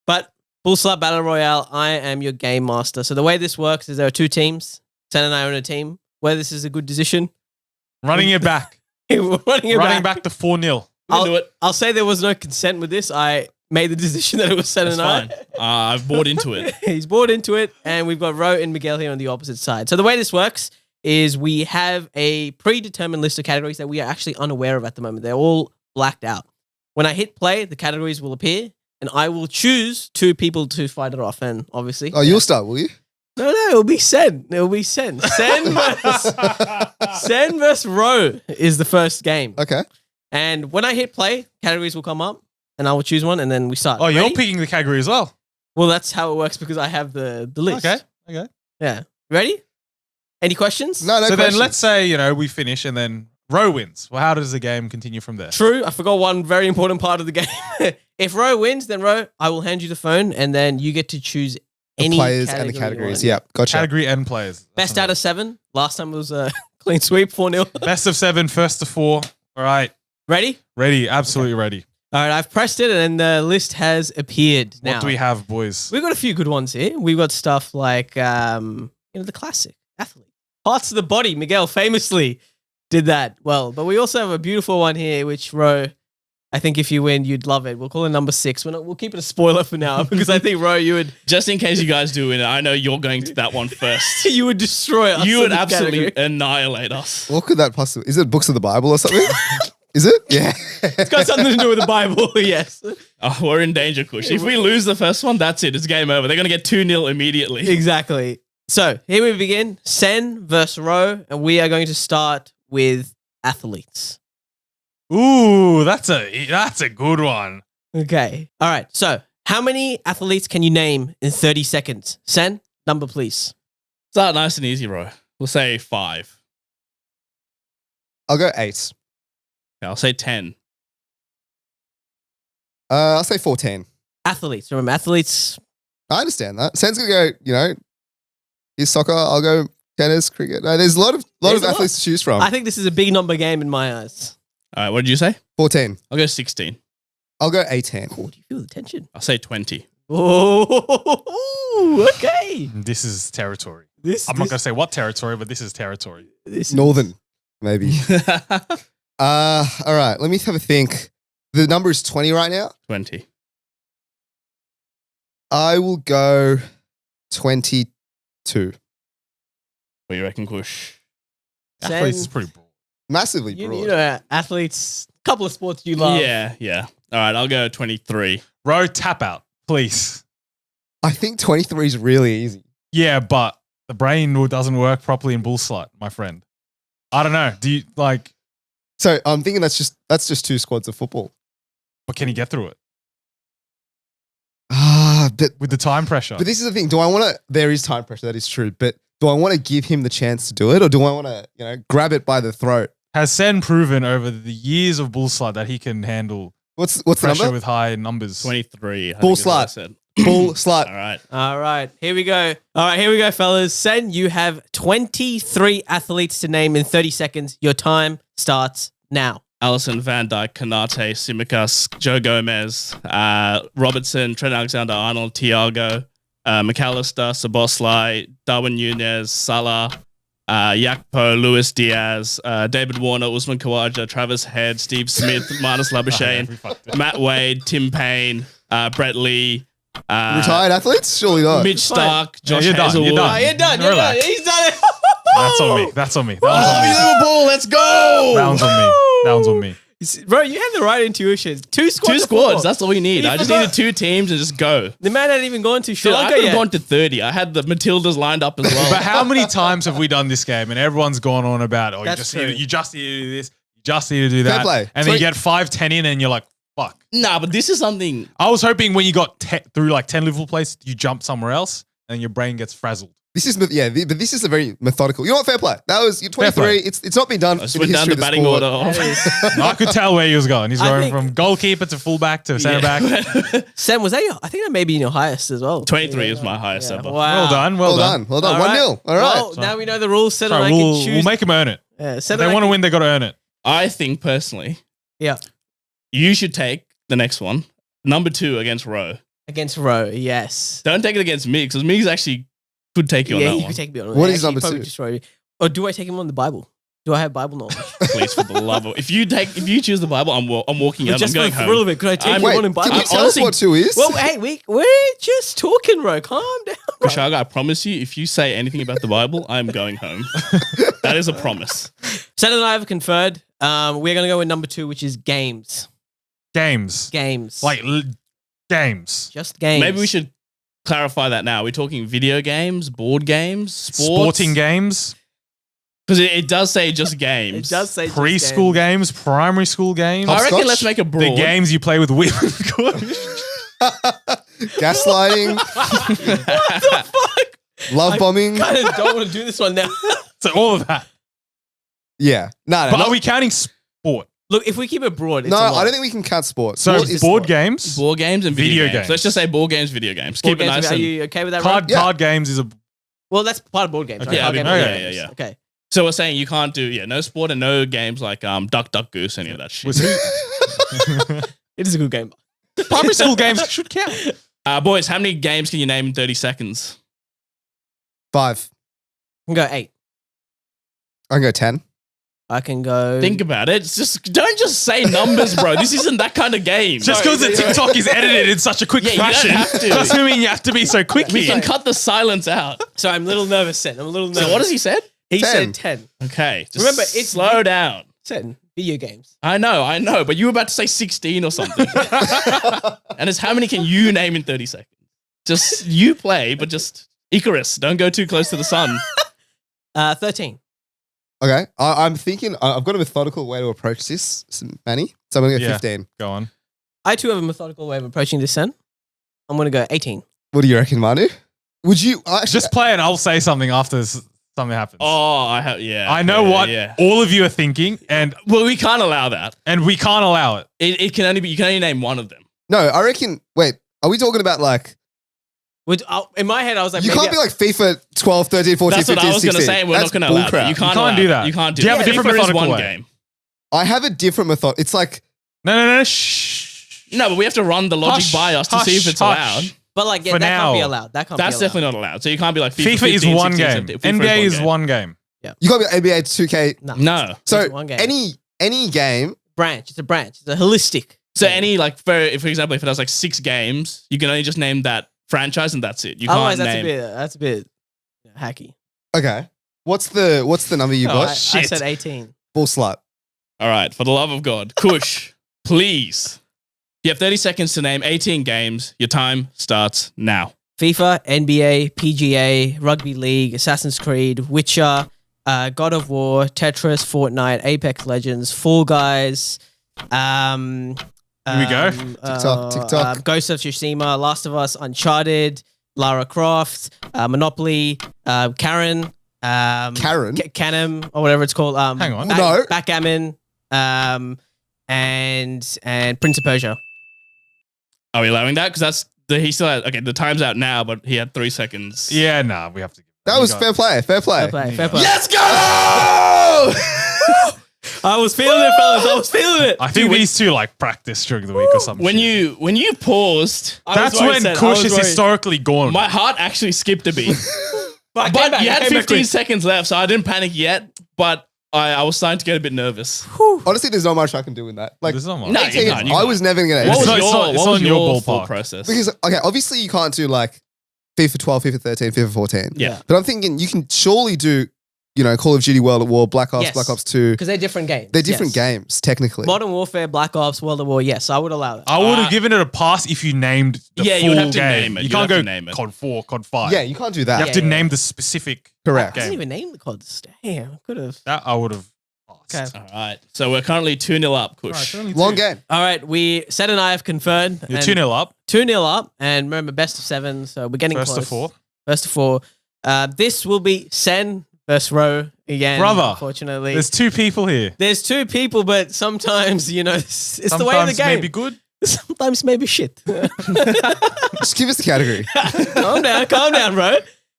But Bullslut Battle Royale, I am your game master. So the way this works is there are 2 teams. Sen and I are on a team. Where this is a good decision. Running it back. We're running back to 4-0. We'll do it. I'll say there was no consent with this. I made the decision that it was Sen That's and fine. I've bought into it. He's bought into it, and we've got Ro and Miguel here on the opposite side. So the way this works is we have a predetermined list of categories that we are actually unaware of at the moment. They're all blacked out. When I hit play, the categories will appear, and I will choose 2 people to fight it off. And obviously, Oh, you'll start, will you? no, it'll be Sen. It'll be Sen. Sen versus Ro is the first game. Okay. And when I hit play, categories will come up, and I will choose one, and then we start. Oh, you're Ready? picking the category as well. Well, that's how it works because I have the list. Okay. Yeah. Ready? Any questions? No So then questions. let's say, we finish and then Ro wins. Well, how does the game continue from there? True. I forgot one very important part of the game. If Ro wins, then Ro, I will hand you the phone, and then you get to choose The any players and category the you categories. want. Yeah, gotcha. Category and players. Best out of 7. Last time it was a clean sweep, 4-0. Best of 7, first to 4. All right. Ready? Ready. Absolutely ready. All right, I've pressed it, and the list has appeared. What Now, do we have, boys? We've got a few good ones here. We've got stuff like, the classic athlete. Parts of the body. Miguel famously did that well. But we also have a beautiful one here, which, Ro, I think if you win, you'd love it. We'll call it number 6. We'll keep it a spoiler for now because I think, Ro, you would Just in case you guys do win it, I know you're going to that one first. you would destroy us. You in would this absolutely category. annihilate us. What could that possibly? Is it books of the Bible or something? Is it? Yeah. It's got something to do with the Bible, yes. Oh, we're in danger, Kush. If we lose the first one, that's it. It's game over. They're going to get 2-0 immediately. Exactly. So here we begin. Sen versus Ro, and we are going to start with athletes. Ooh, that's a good one. Okay. All right. So How many athletes can you name in 30 seconds? Sen, number please. Start nice and easy, bro. We'll say 5. I'll go 8. Okay, I'll say 10. I'll say 14. Athletes. Remember, athletes. I understand that. Sen's gonna go, he's soccer, I'll go tennis, cricket. No, there's a lot of athletes to choose from. I think this is a big number game in my eyes. All right, what did you say? 14. I'll go 16. I'll go 18. Oh, do you feel the tension? I'll say 20. Oh, okay. This is territory. this I'm not going to say what territory, but this is territory. this is- Northern, maybe. All right, let me have a think. The number is 20 right now. 20. I will go 22. What do you reckon, Kush? Sen, Athletes is pretty broad. Massively you broad. know, athletes, couple of sports you love. Yeah. All right, I'll go 23. Ro, tap out, please. I think 23 is really easy. Yeah, but the brain doesn't work properly in Bullslut, my friend. I don't know. Do you like, So I'm thinking that's just 2 squads of football. but can he get through it But with the time pressure? this is the thing. Do I want to? There is time pressure. That is true. But do I want to give him the chance to do it, or do I want to, grab it by the throat? Has Sen proven over the years of Bullslut that he can handle What's the pressure number? with high numbers? 23. I Bull think is what I slut. said. Bull slut. All right. All right, here we go. All right, here we go, fellas. Sen, you have 23 athletes to name in 30 seconds. Your time starts now. Allison, Van Dijk, Kanate, Simicas, Joe Gomez, Robertson, Trent Alexander-Arnold, Thiago, McAllister, Szoboszlai, Darwin Nunez, Salah, Yakpo, Luis Diaz, David Warner, Usman Khawaja, Travis Head, Steve Smith, Marnus Labuschagne, Matt Wade, Tim Payne, Brett Lee, Retired athletes? Surely not. Mitch Stark, Josh you're done, Hazelwood. you're done. Oh, you're done. You're done. Relax. He's done it. That's on me. That's on me. That Oh, one's on me. Liverpool, let's go! That one's on me. That one's on me. Bro, you had the right intuition. 2 squads. 2 of squads, football. that's all you need. You I just forgot- needed 2 teams and just go. The man hadn't even gone to Sri Dude, I Lanka could have yet. gone to 30. I had the Matildas lined up as well. But how many times have we done this game and everyone's gone on about, That's you true. just need to do this, you just need to do Fair that. play. And then you get 5-10 in and you're like, fuck. Nah, but this is something. I was hoping when you got through like 10 Liverpool plays, you jump somewhere else and your brain gets frazzled. This is but this is a very methodical. You know what? Fair play. That was you're Fair 23. play. It's not been done. I just in went the down history the of batting sport. order. That is- I could tell where he was going. He's I going think- from goalkeeper to fullback to centre back. Sam, was that your? I think that may be your highest as well. 23 is my highest Yeah, ever. wow. Well done. Well done. Well done. All 1-0. right. All right. Well, now we know the rules. Set Sorry, and I can we'll choose. make them earn it. Yeah, If they want to win, they got to earn it. I think personally, Yeah, you should take the next one. Number 2 against Rowe. against Rowe. Yes. Don't take it against Migs, because Migs actually could take you Yeah, on he that could one. take me on. What Actually, is number probably 2? just Rowe. Or do I take him on the Bible? Do I have Bible knowledge? Please, for the love of... If you choose the Bible, I'm walking out. I'm Just for going the home. thrill of it, could I take I'm- him Wait, on in can Bible? you tell us honestly- what 2 is? Well, hey, we're just talking, Ro. Calm down. Bro. Kushagra, I promise you, if you say anything about the Bible, I'm going home. That is a promise. Sam and I have conferred. We're going to go with number 2, which is games. Games. Games. Games. Just games. Maybe we should clarify that now. We're talking video games, board games, sports? Sporting games. Because it does say just games. It does say just Preschool games. Primary school games. I reckon Hopscotch? let's make a broad. The games you play with women. Gaslighting, love bombing. I kind of don't want to do this one now. So all of that. Yeah. No, But no. are we counting sport? Look, if we keep it broad, it's No, a lot. I don't think we can count sports. So Sport is board sport. games. Board games and video Video games. games. Let's just say board games, video games. Board Keep it games, nice are and... you okay with that, Ro? Card games is a. Well, that's part of board games. Okay, right? Card yeah, games, okay, board yeah. games. Okay. So we're saying you can't do, no sport and no games like Duck, Duck, Goose, any of that shit. Was who? It is a good game. Primary school games should count. Boys, how many games can you name in 30 seconds? 5. I can go 8. I can go 10. I can go. Think about it. Don't just say numbers, bro. This isn't that kind of game. Just because the TikTok is edited in such a quick Yeah, you don't fashion have to. doesn't mean you have to be so quick We here. can cut the silence out. So I'm a little nervous, Sen. I'm a little nervous. So what has he said? He 10. said 10. Okay. Just Remember, it's- slow down. Sen, video games. I know, but you were about to say 16 or something. And it's how many can you name in 30 seconds? Just you play, but just Icarus. Don't go too close to the sun. 13. Okay. I'm thinking, I've got a methodical way to approach this, Manny. So I'm going to go Yeah. 15. Go on. I too have a methodical way of approaching this, Sen. I'm going to go 18. What do you reckon, Manu? Would you actually Just play and I'll say something after something happens. Oh, I have. Yeah. I know what Yeah. all of you are thinking, and Well, we can't allow that. we can't allow it. It can only be. You can only name one of them. No, I reckon. Wait, are we talking about like? In my head, I was like, You maybe can't be like FIFA 12, 13, 14, That's 15, what I was 16. going to say. We're That's not going to allow that. bullcrap. You can't can't allow do that. You can't do Do you that. have a different FIFA is methodical one way? game. I have a different method. It's like No. Shh. No, but we have to run the logic Hush, by us to see if it's allowed. But like, yeah, For that now. can't be allowed. That can't That's be allowed. definitely not allowed. So you can't be like FIFA, FIFA is 15, one 16, game. 17. FIFA NBA is game. one game. you can't be NBA 2K. No. So It's one game. any game. branch. It's a branch. It's a holistic. So any like, for example, if it has like 6 games, you can only just name that franchise and that's it. You can't Otherwise, name. that's a bit hacky. Okay, what's the number you got? I shit. said 18. Bullslut. All right, for the love of God, Kush, please. You have 30 seconds to name 18 games. Your time starts now. FIFA, NBA, PGA, Rugby League, Assassin's Creed, Witcher, God of War, Tetris, Fortnite, Apex Legends, Fall Guys. Here we go. TikTok. Ghost of Tsushima, Last of Us, Uncharted, Lara Croft, Monopoly, Karen, Karen? Canem, or whatever it's called. Hang on. No. Backgammon, and Prince of Persia. Are we allowing that? Because he still had, okay, the time's out now, but he had 3 seconds. Yeah, nah, we have to. That was fair play. Fair play. Fair play. Let's go! I was feeling it, fellas. I was feeling it. I think these two like practice during the week or something. When you paused, that's when Kush is historically gone. my heart actually skipped a beat. But But you had 15 seconds left, so I didn't panic yet, but I was starting to get a bit nervous. Honestly, there's not much I can do in that. Like, There's not much. No, 18, you can't. I was never gonna. What was not- it's not- it's what not was in your your full ballpark. process? Because okay, obviously you can't do like FIFA 12, FIFA 13, FIFA 14. Yeah. But I'm thinking you can surely do, Call of Duty World at War, Black Ops, Yes. Black Ops 2. Because they're different games. They're different Yes. games, technically. Modern Warfare, Black Ops, World of War. Yes, I would allow that. I would have given it a pass if you named the Yeah, full you have to game. name it. You You can't have go to name it. COD 4, COD 5. Yeah, you can't do that. You have to Yeah. name the specific Correct. I didn't game. even name the CODs. Damn, I could have. That I would have passed. Okay. All right. So we're currently 2-0 up, Kush. Long game. All right, Seth and I have confirmed. You're and 2-0 up. 2-0 up, and remember, best of 7, so we're getting First close. to 4. First to 4. This will be Sen versus Ro again. Brother, unfortunately. There's 2 people here. There's 2 people, but sometimes, it's the way of the Sometimes game. maybe good. Sometimes maybe shit. Just give us the category. calm down, bro.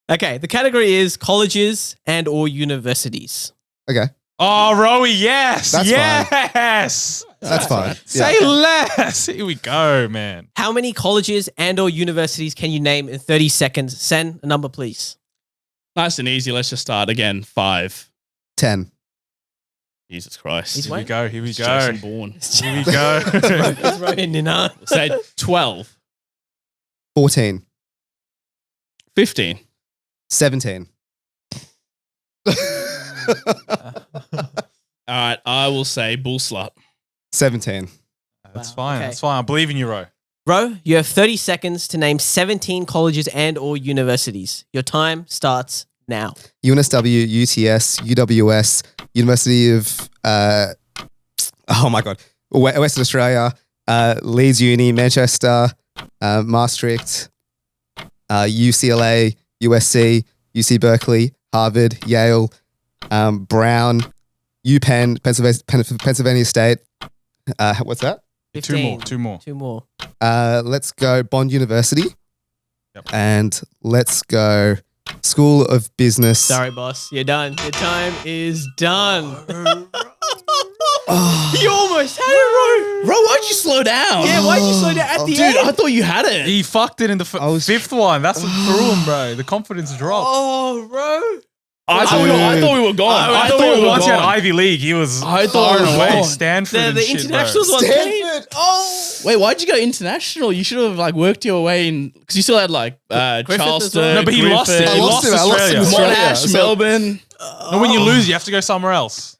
Okay, the category is colleges and or universities. Okay, Oh, Rowie, yes. That's yes. that's fine. Say Yeah. less. Here we go, man. How many colleges and or universities can you name in 30 seconds? Send a number, please. Nice and easy. Let's just start again. 5. 10. Jesus Christ. He's Here we Wait. go. Here we It's go. Jason Bourne. Here we go. It's Rowan, Say 12. 14. 15. 17. All right. I will say Bullslut. 17. That's Wow, fine. okay. That's fine. I believe in you, Ro. Ro, you have 30 seconds to name 17 colleges and or universities. Your time starts now. UNSW, UTS, UWS, University of, oh my God, Western Australia, Leeds Uni, Manchester, Maastricht, UCLA, USC, UC Berkeley, Harvard, Yale, Brown, UPenn, Pennsylvania State. What's that? 15. 2 more. 2 more. Let's go Bond University. Yep. And let's go School of Business. Sorry, boss. You're done. Your time is done. Oh, You almost had it, Bro, why'd you slow down? Yeah, why'd you slow down at the Dude, end? I thought you had it. He fucked it in the I was- 5th one. That's what threw him, bro. The confidence dropped. Oh, bro. I thought we were gone. I thought we were once he had gone. Ivy League, he was I thought far he was away. gone. Stanford The and shit, internationals bro. one Stanford. Oh. Wait, why'd you go international? You should have worked your way in because you still had as Charleston. well? No, but he lost it. Griffith, He lost him. I lost Australia. him. Australia. Monash, So- Melbourne. And when you lose, you have to go somewhere else.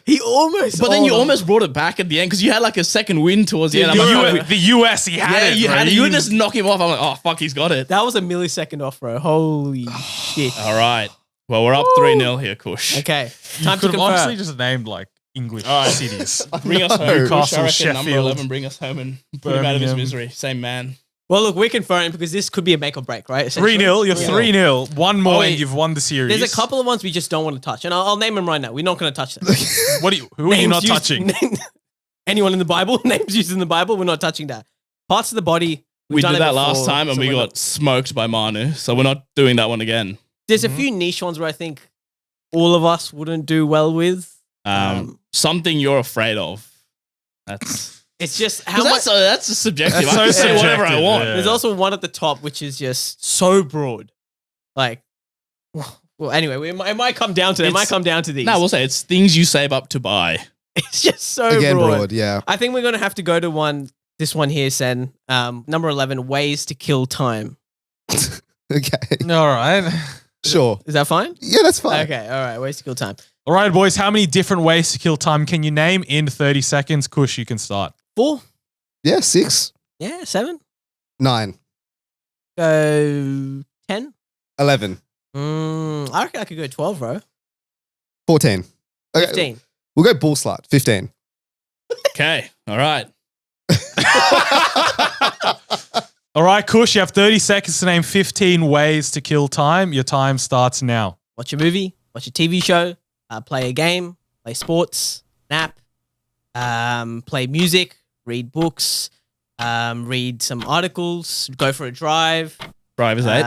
He almost. But then you almost brought it back at the end because you had a second win towards the end. I'm like, The US, he had yeah, it. you bro. had it. You would just knock him off. I'm like, oh fuck, he's got it. That was a millisecond off, bro. Holy shit. All right. Well, we're up 3-0 here, Kush. Okay. You Time to could have honestly confirm. just named English All right. cities. Bring us home. Newcastle, Kush, I reckon number Sheffield, 11, bring us home and put him out of his Birmingham. misery. Same man. Well, look, we're conferring because this could be a make or break, right? 3-0. You're 3-0. One more wait. and you've won the series. There's a couple of ones we just don't want to touch, and I'll name them right now. We're not going to touch them. Who are you not Names used- touching? Anyone in the Bible? Names used in the Bible? We're not touching that. Parts of the body. We done did it that last before, time and so we we're got not- smoked by Manu, so we're not doing that one again. There's a few niche ones where I think all of us wouldn't do well with. Something you're afraid of. That's It's just how much. that's a subjective. That's I can so say whatever I subjective, want. yeah. There's also one at the top which is just so broad. Like, well, anyway, it might come down to these. No, we'll say it's things you save up to buy. It's just so Again, broad. broad, yeah. I think we're gonna have to go to this one here, Sen. Number 11, ways to kill time. Okay. All right. Sure. Is that fine? Yeah, that's fine. Okay, all right. Ways to kill time. All right, boys. How many different ways to kill time can you name in 30 seconds? Kush, you can start. 4. Yeah, 6, Yeah, 7. 9, Go 10. 11, I reckon I could go 12, bro. 14. Okay, 15. we'll go bullslut. 15. Okay, all right. All right, Kush, you have 30 seconds to name 15 ways to kill time. Your time starts now. Watch a movie, watch a TV show, play a game, play sports, nap, play music, read books, read some articles, go for a drive, Drive is 8.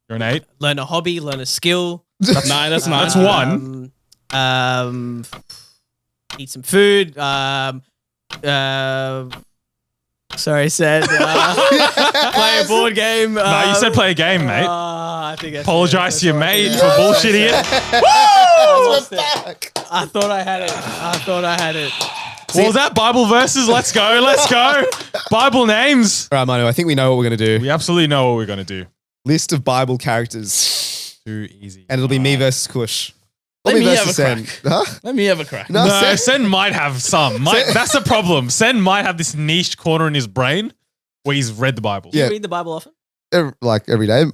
You're an 8. learn a hobby, learn a skill. That's 9. That's 9. That's one. Eat some food. Sorry, I said play a board game. No, you said play a game, mate. I think that's Apologize to your mate for Yeah. bullshitting it. We're back. I thought I had it. What was that? Bible verses? Let's go. Let's go. Bible names. All right, Manu, I think we know what we're going to do. We absolutely know what we're going to do. List of Bible characters. Too easy. And it'll be me versus Kush. Let Or me have versus a Sen. crack. Huh? Let me have a crack. No, No, Sen. Sen might have some. That's the problem. Sen might have this niche corner in his brain where he's read the Bible. Do you Yeah. read the Bible often? Like every day. You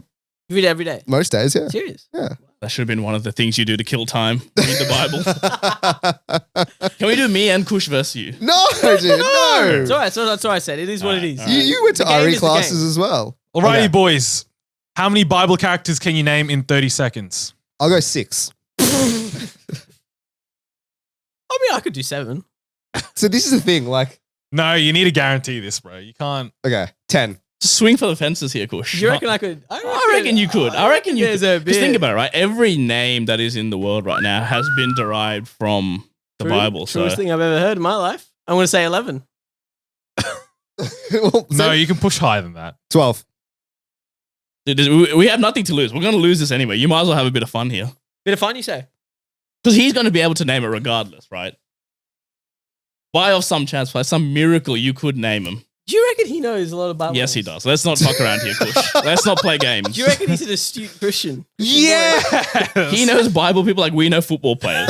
read it every day. Most days, yeah. Serious? That should have been one of the things you do to kill time. Read the Bible. Can we do me and Kush versus you? No, dude, no. It's all right. So that's what I said. It is what it is. Alright. You went to The game RE is the classes game. as well. Alrighty, Okay. boys. How many Bible characters can you name in 30 seconds? I'll go 6. I mean, I could do 7. So this is the thing, like, No, you need to guarantee this, bro. You can't. okay, 10. Just swing for the fences here, Kush. Do you reckon I could? I reckon you could. I reckon you could. There's a Just think bit- about it, right? Every name that is in the world right now has been derived from the Bible. So Truest thing I've ever heard in my life. I'm going to say 11. Well, No, you can push higher than that. 12. we have nothing to lose. We're going to lose this anyway. You might as well have a bit of fun here. Bit of fun, you say? Because he's going to be able to name it regardless, right? By off some chance, by some miracle, you could name him. Do you reckon he knows a lot about Yes, he does. Let's not fuck around here, Kush. Let's not play games. Do you reckon he's an astute Christian? Yeah. He knows Bible people like we know football players.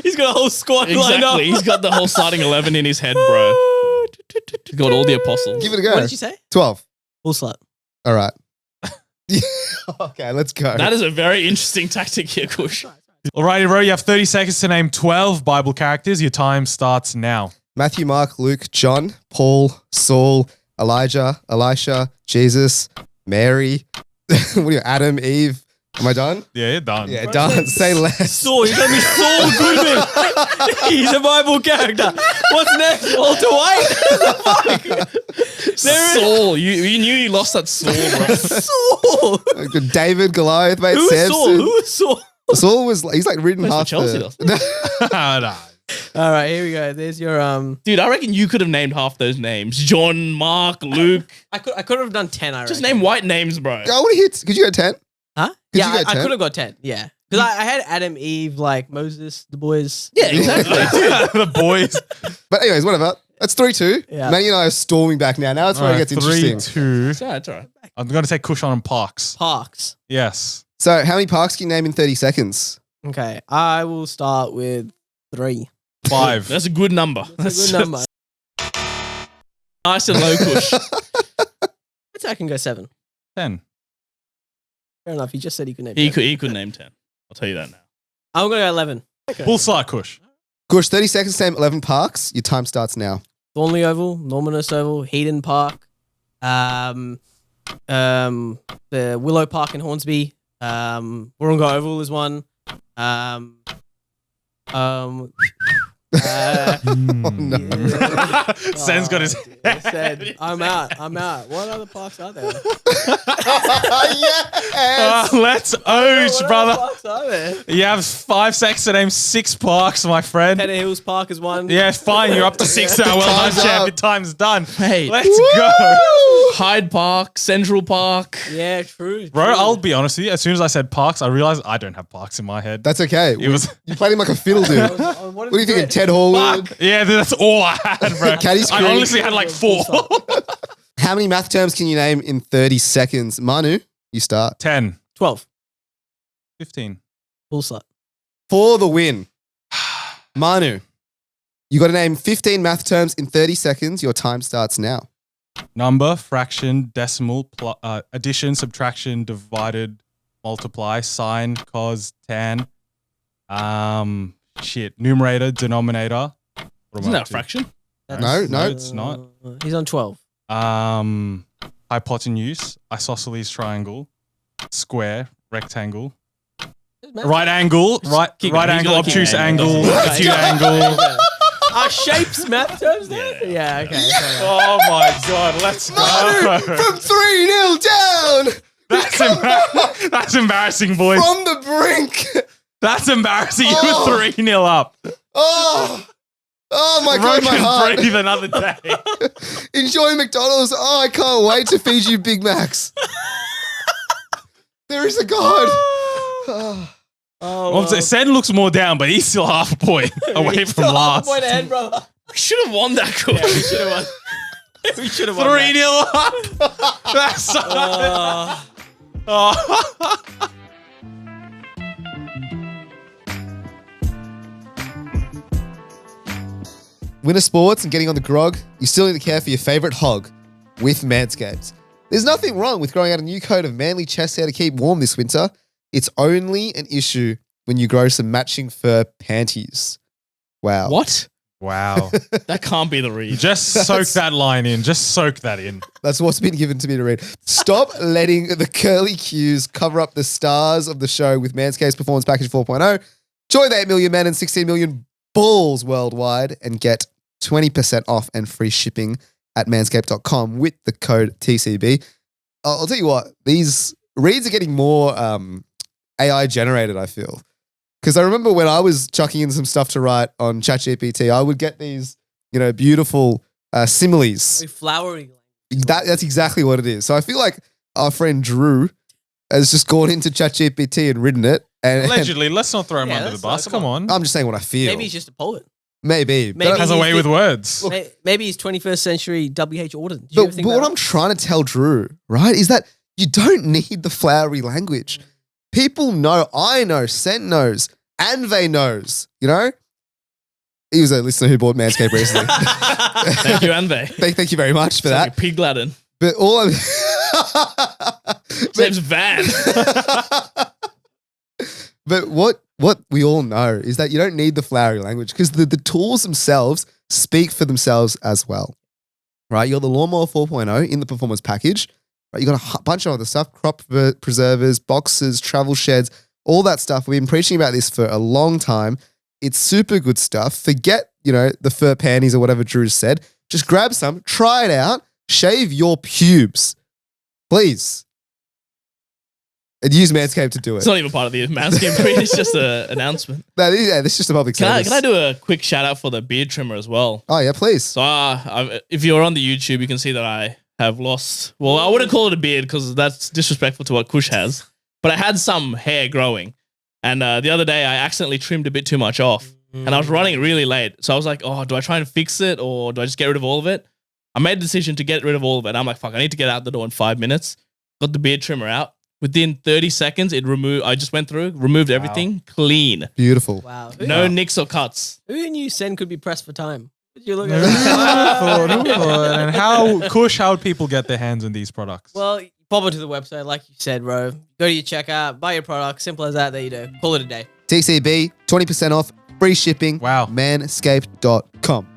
He's got a whole squad lined up. Exactly. He's got the whole starting 11 in his head, bro. He's got all the apostles. Give it a go. What did you say? 12. Bullslut. All right. Okay, let's go. That is a very interesting tactic here, Kush. Alrighty, bro. You have 30 seconds to name 12 Bible characters. Your time starts now. Matthew, Mark, Luke, John, Paul, Saul, Elijah, Elisha, Jesus, Mary, what are you, Adam, Eve. Am I done? Yeah, you're done. Yeah, done. Say less. Saul. You told me Saul Goodman. He's a Bible character. What's next? Walter White? Saul. You knew you lost that Saul, bro. Saul. David, Goliath, mate, Who is Samson. Saul? Who is Saul? Saul was, he's like written Plays for half Chelsea, the... Nah. All right, here we go. There's your Dude, I reckon you could have named half those names. John, Mark, Luke. I could have done 10. I reckon. Just name white names, bro. I want to hit. Could you go 10? Huh? Could Yeah, you go I 10? could have got 10. Yeah, because I had Adam, Eve, like Moses, the boys. Yeah, exactly. The boys. But anyways, whatever. That's 3-2. Yeah. Manny and I are storming back now. Now it's where it gets interesting. 3-2. It's all right, it's all right. I'm going to take Kush on Parks. Parks. Yes. So how many parks can you name in 30 seconds? Okay, I will start with 3. 5. That's a good number. That's a good number. Nice and low, Kush. I'd say I can go 7. 10. Fair enough. He just said he could name. He 7. could name 10. I'll tell you that now. I'm gonna go 11. Bullslut, Kush. Kush, 30 seconds to name 11 parks. Your time starts now. Thornley Oval, Normanus Oval, Heaton Park, the Willow Park in Hornsby, Warringah Oval is one. Sen's got his Said, I'm out. What other parks are there? Yes. Let's oach, brother. Parks are there? You have 5 seconds to name 6 parks, my friend. Penner Hills Park is one. Yeah, fine. You're up to 6 now. Well done, Time's champ. up. Your time's done. Hey. Let's go. Hyde Park, Central Park. Yeah, true. Bro, true. I'll be honest with you. As soon as I said parks, I realized I don't have parks in my head. That's okay. It was- You played him like a fiddle, dude. What are you thinking, Ted Hallwood? Yeah, that's all I had, bro. Caddy's I Creek. honestly had like 4. How many math terms can you name in 30 seconds? Manu, you start. 10. 12. 15. Bullslut. For the win. Manu, you got to name 15 math terms in 30 seconds. Your time starts now. Number, fraction, decimal, addition, subtraction, divided, multiply, sine, cos, tan. Numerator, denominator. What Isn't am I that up to? fraction? No. It's not. He's on 12. Hypotenuse, isosceles triangle, square, rectangle, Math. right angle, right Keep right going. He's angle, gonna keep obtuse going. angle, Okay. acute angle. Are shapes math terms there? Yeah, okay. Oh my god, let's Manu, go. from 3-0 down. That's embarrassing, boys. From the brink. That's embarrassing. You Oh. were 3-0 up. Oh my Bro God, my can heart. breathe another day. Enjoy McDonald's. Oh, I can't wait to feed you Big Macs. There is a God. Oh. Well, Sen looks more down, but he's still half a point away from last. Point ahead, brother. We should have won that quiz. Yeah, we should have won. We should have won. 3-0 up. That's so. Oh. Winter sports and getting on the grog, you still need to care for your favourite hog with Manscaped. There's nothing wrong with growing out a new coat of manly chest hair to keep warm this winter. It's only an issue when you grow some matching fur panties. Wow. What? Wow. That can't be the read. Just soak that line in. Just soak that in. That's what's been given to me to read. Stop letting the curly cues cover up the stars of the show with Manscaped's Performance Package 4.0. Join the 8 million men and 16 million balls worldwide and get 20% off and free shipping at manscaped.com with the code TCB. I'll tell you what, these reads are getting more AI generated, I feel. Because I remember when I was chucking in some stuff to write on ChatGPT, I would get these, beautiful similes. Very flowery. That's exactly what it is. So I feel like our friend Drew has just gone into ChatGPT and written it. And Allegedly, let's not throw him Yeah, under the let's bus. not, Come come on. I'm just saying what I feel. Maybe he's just a poet. Maybe. Maybe Has a way with words. Maybe he's 21st century W.H. Auden. Did you But, ever think but that what up? I'm trying to tell Drew, right, is that you don't need the flowery language. People know, I know, Sent knows, and they knows, He was a listener who bought Manscaped recently. Thank you, Anve. Thank you very much for Sorry, that. Pig Latin. But all I'm... His name's Van. But what we all know is that you don't need the flowery language because the tools themselves speak for themselves as well, right? You got the Lawnmower 4.0 in the performance package, right? You got a bunch of other stuff, crop preservers, boxes, travel sheds, all that stuff. We've been preaching about this for a long time. It's super good stuff. Forget, the fur panties or whatever Drew said. Just grab some, try it out, shave your pubes, please. And use Manscaped to do it. It's not even part of the Manscaped read. It's just an announcement. This is just a public service. Can I do a quick shout out for the beard trimmer as well? Oh, yeah, please. So if you're on the YouTube, you can see that I have lost. Well, I wouldn't call it a beard because that's disrespectful to what Kush has. But I had some hair growing. And the other day, I accidentally trimmed a bit too much off. And I was running really late. So I was like, oh, do I try and fix it or do I just get rid of all of it? I made a decision to get rid of all of it. And I'm like, fuck, I need to get out the door in 5 minutes. Got the beard trimmer out. Within 30 seconds, I just went through, removed everything, clean. Beautiful. Wow. No nicks or cuts. Who knew Sen could be pressed for time? Did you look Who at thought? that? And how would people get their hands on these products? Well, pop onto the website, like you said, bro. Go to your checkout, buy your product. Simple as that. There you go. Call it a day. TCB, 20% off, free shipping. Wow. Manscaped.com.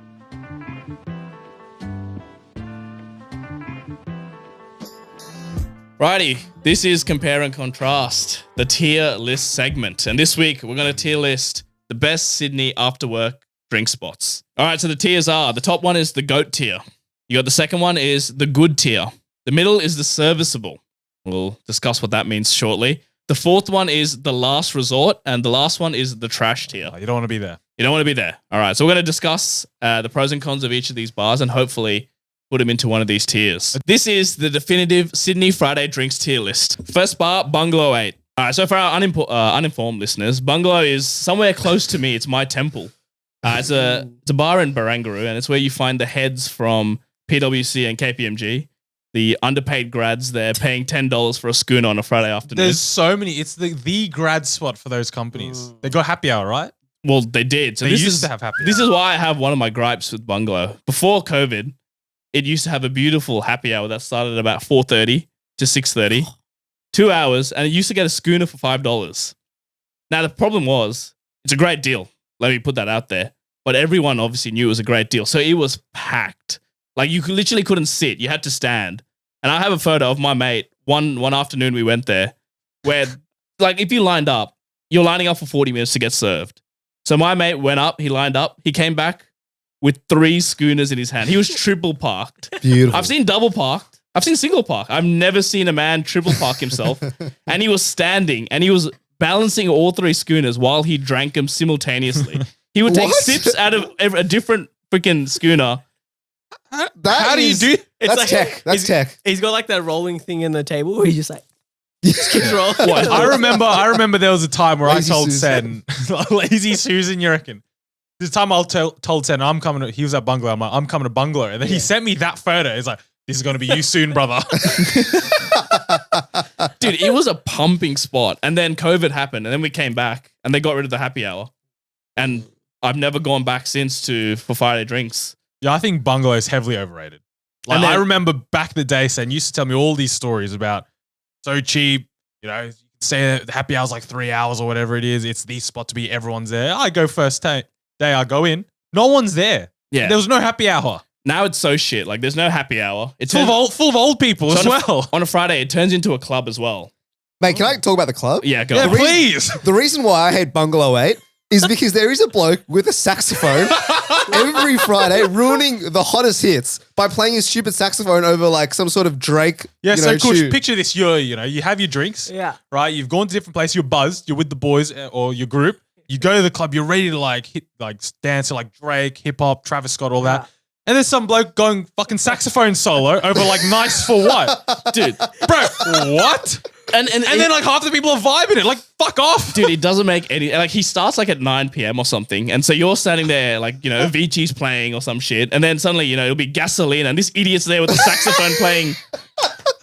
Righty, this is Compare and Contrast, the tier list segment. And this week, we're going to tier list the best Sydney after work drink spots. All right, so the tiers are, the top one is the GOAT tier. You got the second one is the good tier. The middle is the serviceable. We'll discuss what that means shortly. The fourth one is the last resort, and the last one is the trash tier. You don't want to be there. You don't want to be there. All right, so we're going to discuss the pros and cons of each of these bars and hopefully put them into one of these tiers. This is the definitive Sydney Friday drinks tier list. First bar, Bungalow 8. All right, so for our uninformed listeners, Bungalow is somewhere close to me. It's my temple. It's a bar in Barangaroo, and it's where you find the heads from PwC and KPMG. The underpaid grads there paying $10 for a schooner on a Friday afternoon. There's so many. It's the grad spot for those companies. They got happy hour, right? Well, they did. So They this used is to have happy This hour. is why I have one of my gripes with Bungalow. Before COVID, it used to have a beautiful happy hour that started at about 4:30 to 6:30, 2 hours, and it used to get a schooner for $5. Now the problem was, it's a great deal. Let me put that out there. But everyone obviously knew it was a great deal, so it was packed. Like you literally couldn't sit; you had to stand. And I have a photo of my mate. One afternoon we went there, where like if you lined up, you're lining up for 40 minutes to get served. So my mate went up, he lined up, he came back with 3 schooners in his hand. He was triple parked. Beautiful. I've seen double parked. I've seen single park. I've never seen a man triple park himself. And he was standing and he was balancing all 3 schooners while he drank them simultaneously. He would take What? sips out of a different freaking schooner. How do you do? That's like- tech. That's tech. He's got like that rolling thing in the table where he just like keeps rolling. What? I remember there was a time where Lazy I told Susan. Sen, Lazy Susan, you reckon? This time I told Sen, I'm coming to, he was at Bungalow. I'm like, I'm coming to Bungalow. And then he sent me that photo. He's like, this is going to be you soon, brother. Dude, it was a pumping spot. And then COVID happened and then we came back and they got rid of the happy hour. And I've never gone back since for Friday drinks. Yeah, I think Bungalow is heavily overrated. Like, And then- I remember back in the day, Sen used to tell me all these stories about so cheap, you know, you can say the happy hour's like 3 hours or whatever it is. It's the spot to be. Everyone's there. I go first day, I go in. No one's there. Yeah. There was no happy hour. Now it's so shit. Like there's no happy hour. It's Full of old people So as on a- well. on a Friday, it turns into a club as well. Mate, can I talk about the club? Yeah, go. Yeah, on. please. The reason why I hate Bungalow 8 is because there is a bloke with a saxophone every Friday ruining the hottest hits by playing his stupid saxophone over like some sort of Drake. Yeah, you so know, Kush, tune. picture this. You have your drinks, Yeah. right? You've gone to different places. You're buzzed. You're with the boys or your group. You go to the club. You're ready to like dance to like Drake, hip hop, Travis Scott, all that. And there's some bloke going fucking saxophone solo over like Nice for What? Dude. Bro, what? And then like half the people are vibing it. Like, fuck off. dude, it doesn't make any, like he starts like at 9 p.m. or something. And so you're standing there like, you know, Avicii's playing or some shit. And then suddenly, you know, it'll be gasoline and this idiot's there with the saxophone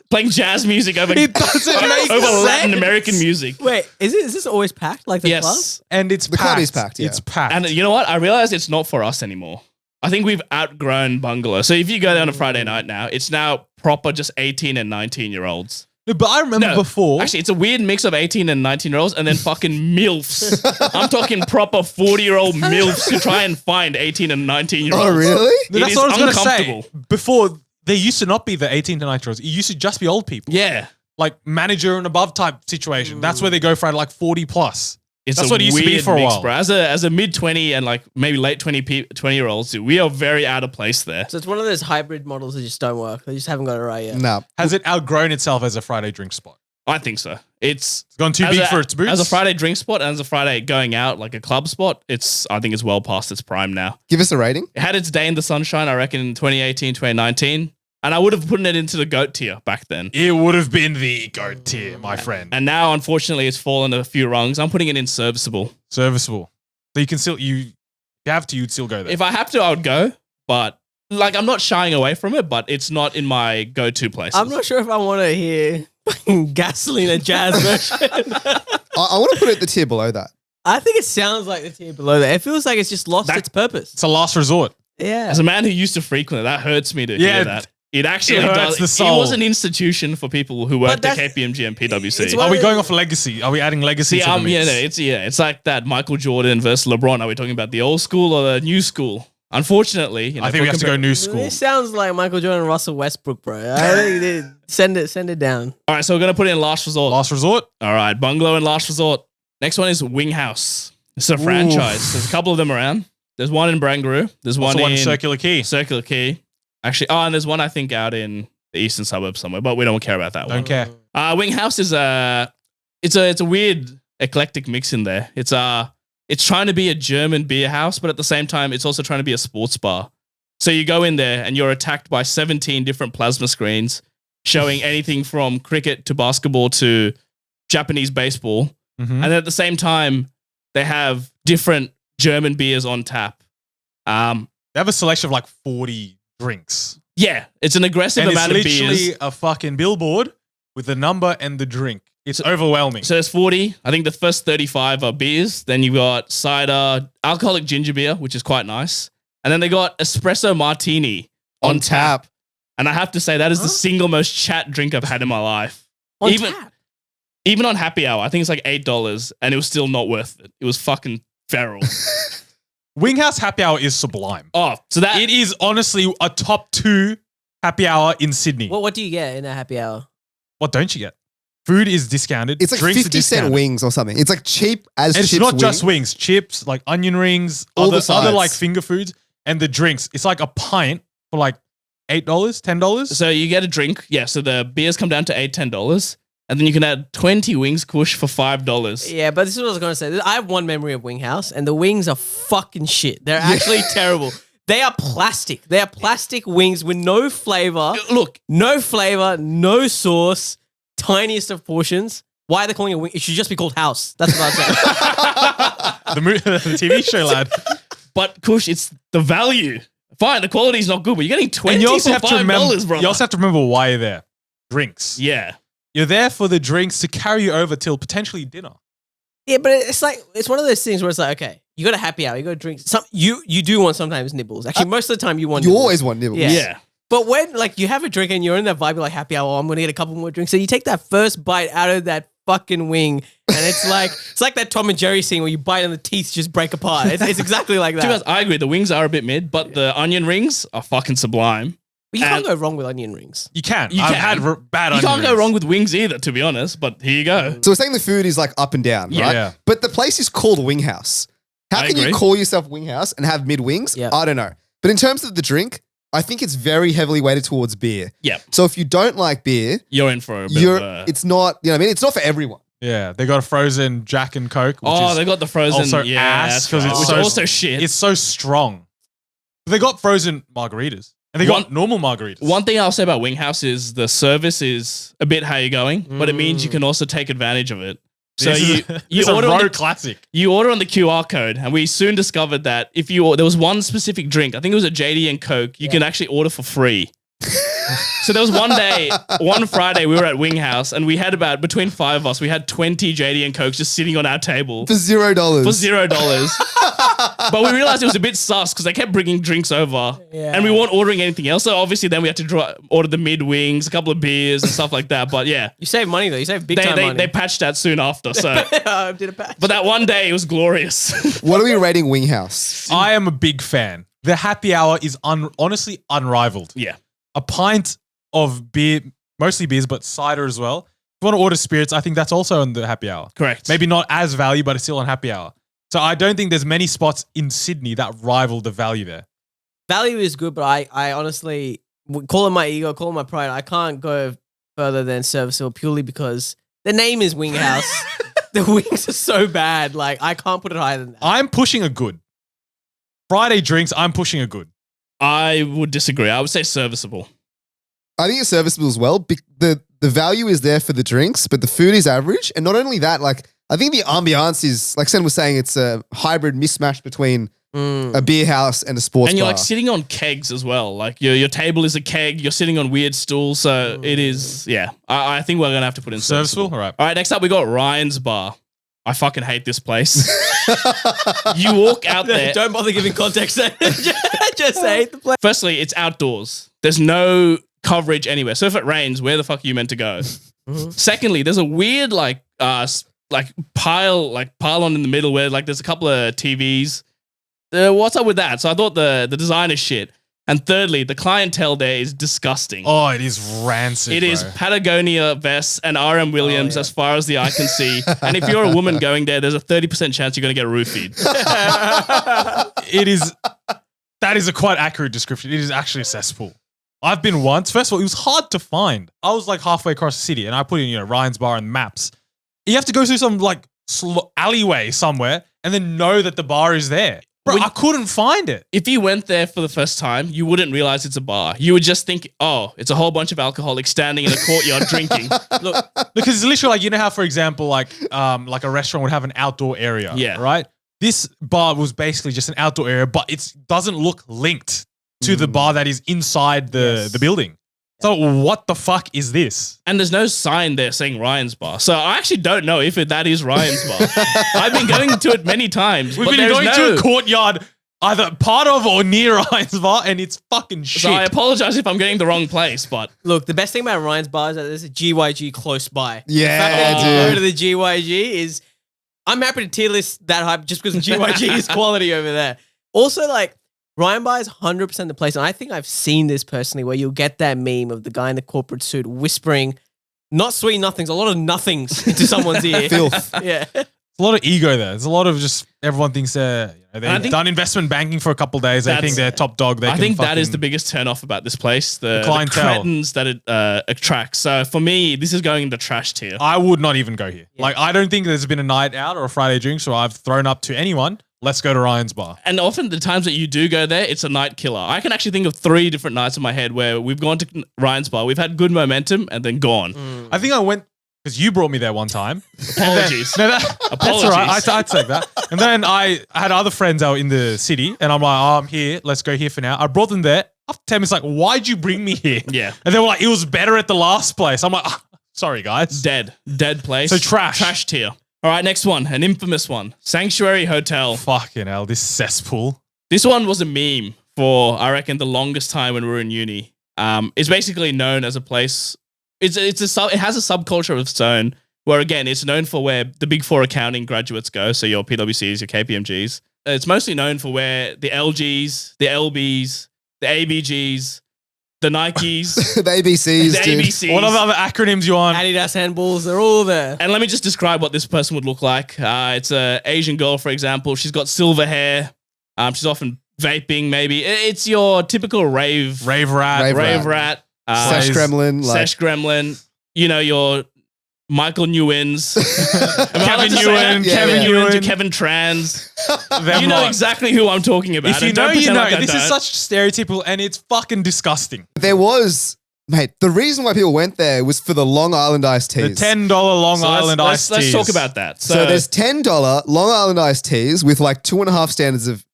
playing jazz music over, It doesn't make over sense. Latin American music. Wait, is this always packed like the club? Yes. And it's The club is packed, yeah. It's packed. And you know what? I realized it's not for us anymore. I think we've outgrown Bungalow. So if you go there on a Friday night now, it's now proper just 18 and 19-year-olds. No, but I remember before. Actually, it's a weird mix of 18 and 19-year-olds and then fucking MILFs. I'm talking proper 40-year-old MILFs who try and find 18 and 19-year-olds. Oh, really? It that's is what I was going to say. uncomfortable. Before, there used to not be the 18 to 19-year-olds. It used to just be old people. Yeah. Like manager and above type situation. That's where they go for like 40 plus. It's That's a what it used to be weird for a mix, while. bro. As a mid-20 and like maybe late 20-year-olds, dude, we are very out of place there. So it's one of those hybrid models that just don't work. They just haven't got it right yet. No. Has it outgrown itself as a Friday drink spot? I think so. It's It's gone too big for its boots? As a Friday drink spot and as a Friday going out, like a club spot, I think it's well past its prime now. Give us a rating. It had its day in the sunshine, I reckon, in 2018, 2019. And I would have put it into the GOAT tier back then. It would have been the GOAT tier, my friend. And now, unfortunately, it's fallen a few rungs. I'm putting it in serviceable. Serviceable. So you can still, you have to, you'd still go there. If I have to, I would go. But like, I'm not shying away from it, but it's not in my go-to places. I'm not sure if I want to hear gasoline a jazz version. I want to put it the tier below that. I think it sounds like the tier below that. It feels like it's just lost its purpose. It's a last resort. Yeah. As a man who used to frequent it, that hurts me to hear that. It actually It hurts does. the soul. It was an institution for people who worked at that's- KPMG and PwC. it's Are we going off legacy? Are we adding legacy See, to the mix? it's like that Michael Jordan versus LeBron. Are we talking about the old school or the new school? Unfortunately, you know, I think we have to go new school. This sounds like Michael Jordan and Russell Westbrook, bro. I think send it down. All right, so we're gonna put it in last resort. Last resort. All right, bungalow and last resort. Next one is Wing House. It's a franchise. There's a couple of them around. There's one in Barangaroo. There's one in Circular Quay. Circular Quay. Actually, and there's one I think out in the eastern suburbs somewhere, but we don't care about that one. Don't care. Wing House is it's a weird eclectic mix in there. It's trying to be a German beer house, but at the same time, it's also trying to be a sports bar. So you go in there and you're attacked by 17 different plasma screens showing anything from cricket to basketball to Japanese baseball. Mm-hmm. And at the same time, they have different German beers on tap. They have a selection of like 40 drinks. Yeah, it's an aggressive amount of it's literally beers. a fucking billboard with the number and the drink. It's overwhelming. So there's 40. I think the first 35 are beers. Then you've got cider, alcoholic ginger beer, which is quite nice. And then they got espresso martini on tap. And I have to say, that is the single most chat drink I've had in my life. On tap? Even on happy hour, I think it's like $8 and it was still not worth it. It was fucking feral. Winghouse happy hour is sublime. Oh, so that It is honestly a top 2 happy hour in Sydney. What do you get in a happy hour? What don't you get? Food is discounted. It's like drinks are 50 cent discounted. wings or something. It's like cheap as And it's chips not just wings. wings, chips, like onion rings, All the other sides. like finger foods, and the drinks. It's like a pint for like $8, $10. So you get a drink. Yeah, so the beers come down to $8, $10. And then you can add 20 wings Kush for $5. Yeah, but this is what I was going to say. I have one memory of Wing House, and the wings are fucking shit. They're actually terrible. They are plastic. They are plastic wings with no flavor. Look, No flavor, no sauce, tiniest of portions. Why are they calling it a wing? It should just be called House. That's what I'd say. The TV show, lad. but Kush, it's the value. Fine, the quality's not good, but you're getting 20 And you also for have to $5, remember. brother. You also have to remember why you're there. Drinks. Yeah. You're there for the drinks to carry you over till potentially dinner. Yeah, but it's like, it's one of those things where it's like, okay, you got a happy hour, you got to drink. You do want sometimes nibbles. Actually, most of the time you want You nibbles. always want nibbles. Yeah. Yeah. But when like you have a drink and you're in that vibe, you're like happy hour, I'm gonna get a couple more drinks. So you take that first bite out of that fucking wing, and it's like that Tom and Jerry scene where you bite and the teeth just break apart. It's exactly like To be that. honest, I agree. The wings are a bit mid, but the onion rings are fucking sublime. But you can't go wrong with onion rings. You can. You I've can. had bad You onion can't go rings. wrong with wings either, to be honest, but here you go. So we're saying the food is like up and down, Yeah. right? Yeah. But the place is called Wing House. How I can agree. you call yourself Wing House and have mid wings? Yeah. I don't know. But in terms of the drink, I think it's very heavily weighted towards beer. Yeah. So if you don't like beer, You're in for a bit of a... it's not, you know what I mean? It's not for everyone. Yeah, they got a frozen Jack and Coke. Which Oh, is they got the frozen... also yeah, ass that's because right. it's Which so is also shit. It's so strong. They got frozen margaritas and they got One- normal margaritas. One thing I'll say about Wing House is the service is a bit how you're going, but it means you can also take advantage of it. So This you is- this is a order on road the, classic. you order on the QR code, and we soon discovered that if you there was one specific drink, I think it was a JD and Coke, you can actually order for free. So there was one day, one Friday, we were at Wing House, and we had about between 5 of us, we had 20 JD and Cokes just sitting on our table For $0. for $0. But we realized it was a bit sus because they kept bringing drinks over, Yeah. and we weren't ordering anything else. So obviously, then we had to order the mid wings, a couple of beers, and stuff like that. But yeah, You save money though. You save big time money. they patched that soon after. So, did a patch. but that one day it was glorious. What are we rating Wing House? I am a big fan. The happy hour is honestly unrivaled. Yeah. A pint of beer, mostly beers, but cider as well. If you want to order spirits, I think that's also on the happy hour. Correct. Maybe not as value, but it's still on happy hour. So I don't think there's many spots in Sydney that rival the value there. Value is good, but I honestly call it my ego, call it my pride. I can't go further than serviceable purely because the name is Wing House. The wings are so bad. Like I can't put it higher than that. I'm pushing a good. Friday drinks, I'm pushing a good. I would disagree. I would say serviceable. I think it's serviceable as well. The value is there for the drinks, but the food is average. And not only that, like I think the ambiance is, like Sen was saying, it's a hybrid mismatch between a beer house and a sports And you're bar. like sitting on kegs as well. Like your table is a keg. You're sitting on weird stools. So it is, yeah. I think we're going to have to put in Serviceable? serviceable. All right. All right, next up we got Ryan's Bar. I fucking hate this place. You walk out there. Don't bother giving context. Just hate the place. Firstly, it's outdoors. There's no coverage anywhere. So if it rains, where the fuck are you meant to go? Secondly, there's a weird pile on in the middle where like there's a couple of TVs. what's up with that? So I thought the design is shit. And thirdly, the clientele there is disgusting. Oh, it is rancid. It is Patagonia vests and RM Williams as far as the eye can see. And if you're a woman going there, there's a 30% chance you're going to get roofied. It is. That is a quite accurate description. It is actually a cesspool. I've been once. First of all, it was hard to find. I was like halfway across the city, and I put in Ryan's Bar and maps. You have to go through some like alleyway somewhere, and then know that the bar is there. Bro, I couldn't find it. If you went there for the first time, you wouldn't realize it's a bar. You would just think, oh, it's a whole bunch of alcoholics standing in a courtyard drinking. Look, because it's literally like, how, for example, like a restaurant would have an outdoor area, right? This bar was basically just an outdoor area, but it doesn't look linked to the bar that is inside the building. So what the fuck is this? And there's no sign there saying Ryan's Bar. So I actually don't know if that is Ryan's Bar. I've been going to it many times. We've been going to a courtyard either part of or near Ryan's Bar, and it's fucking shit. So I apologize if I'm getting the wrong place, but... Look, the best thing about Ryan's Bar is that there's a GYG close by. Yeah, the fact that you go to the GYG is... I'm happy to tier list that hype just because GYG is quality over there. Also, like... Ryan Bar is 100% the place, and I think I've seen this personally, where you'll get that meme of the guy in the corporate suit whispering, not sweet nothings, a lot of nothings into someone's ear. Filth. Yeah. There's a lot of ego there. There's a lot of just everyone thinks they've done investment banking for a couple of days. They think they're top dog. I think that is the biggest turnoff about this place. The clientele. The cretins that it attracts. So for me, this is going in the trash tier. I would not even go here. Yeah. Like, I don't think there's been a night out or a Friday drink, so I've thrown up to anyone. Let's go to Ryan's Bar. And often the times that you do go there, it's a night killer. I can actually think of 3 different nights in my head where we've gone to Ryan's Bar, we've had good momentum, and then gone. I think I went, because you brought me there one time. Apologies. That's all right. I'd take that. And then I had other friends out in the city, and I'm like, I'm here. Let's go here for now. I brought them there. After 10 minutes, like, why'd you bring me here? Yeah. And they were like, it was better at the last place. I'm like, sorry, guys. Dead place. So trash. Trash tier. All right, next one, an infamous one. Sanctuary Hotel. Fucking hell, this cesspool. This one was a meme for, I reckon, the longest time when we were in uni. It's basically known as a place. It has a subculture of its own, where again, it's known for where the big 4 accounting graduates go. So your PwCs, your KPMGs. It's mostly known for where the LGs, the LBs, the ABGs, the Nikes, the ABCs, the ABCs. What other acronyms you want? Adidas handballs, they're all there. And let me just describe what this person would look like. It's an Asian girl, for example. She's got silver hair. She's often vaping, maybe. It's your typical rave rat. Sesh gremlin. Sesh gremlin. You know, your Michael Newins. Kevin Ewan. Kevin Trans. You know exactly who I'm talking about. If you know, you know. This is such stereotypical, and it's fucking disgusting. There was, mate, the reason why people went there was for the Long Island iced teas. The $10 Long Island iced teas. Let's talk about that. So there's $10 Long Island iced teas with like 2.5 standards of,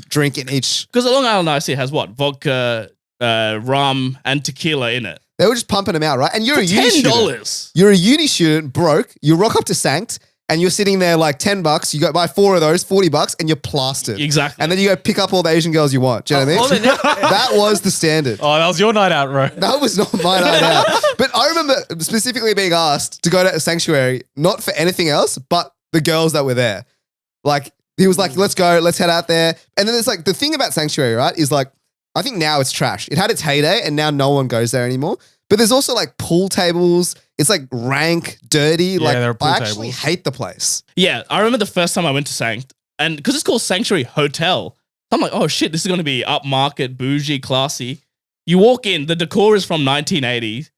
drink in each. Because the Long Island iced tea has what? Vodka, rum, and tequila in it. They were just pumping them out, right? And you're a uni $10. student. You're a uni student, broke. You rock up to Sanct, and you're sitting there like $10. You go buy 4 of those, $40, and you're plastered. Exactly. And then you go pick up all the Asian girls you want. Do you know what I mean? That was the standard. Oh, that was your night out, bro. That was not my night out. But I remember specifically being asked to go to a sanctuary, not for anything else, but the girls that were there. Like, he was like, let's go, let's head out there. And then it's like, the thing about sanctuary, right, is like, I think now it's trash. It had its heyday and now no one goes there anymore. But there's also like pool tables. It's like rank, dirty. Yeah, like there are pool I actually tables. hate the place. Yeah, I remember the first time I went to Sanct, and because it's called Sanctuary Hotel, I'm like, oh shit, this is going to be upmarket, bougie, classy. You walk in, the decor is from 1980s.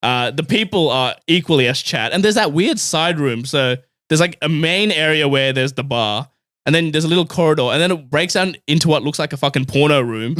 The people are equally as chat. And there's that weird side room. So there's like a main area where there's the bar. And then there's a little corridor, and then it breaks down into what looks like a fucking porno room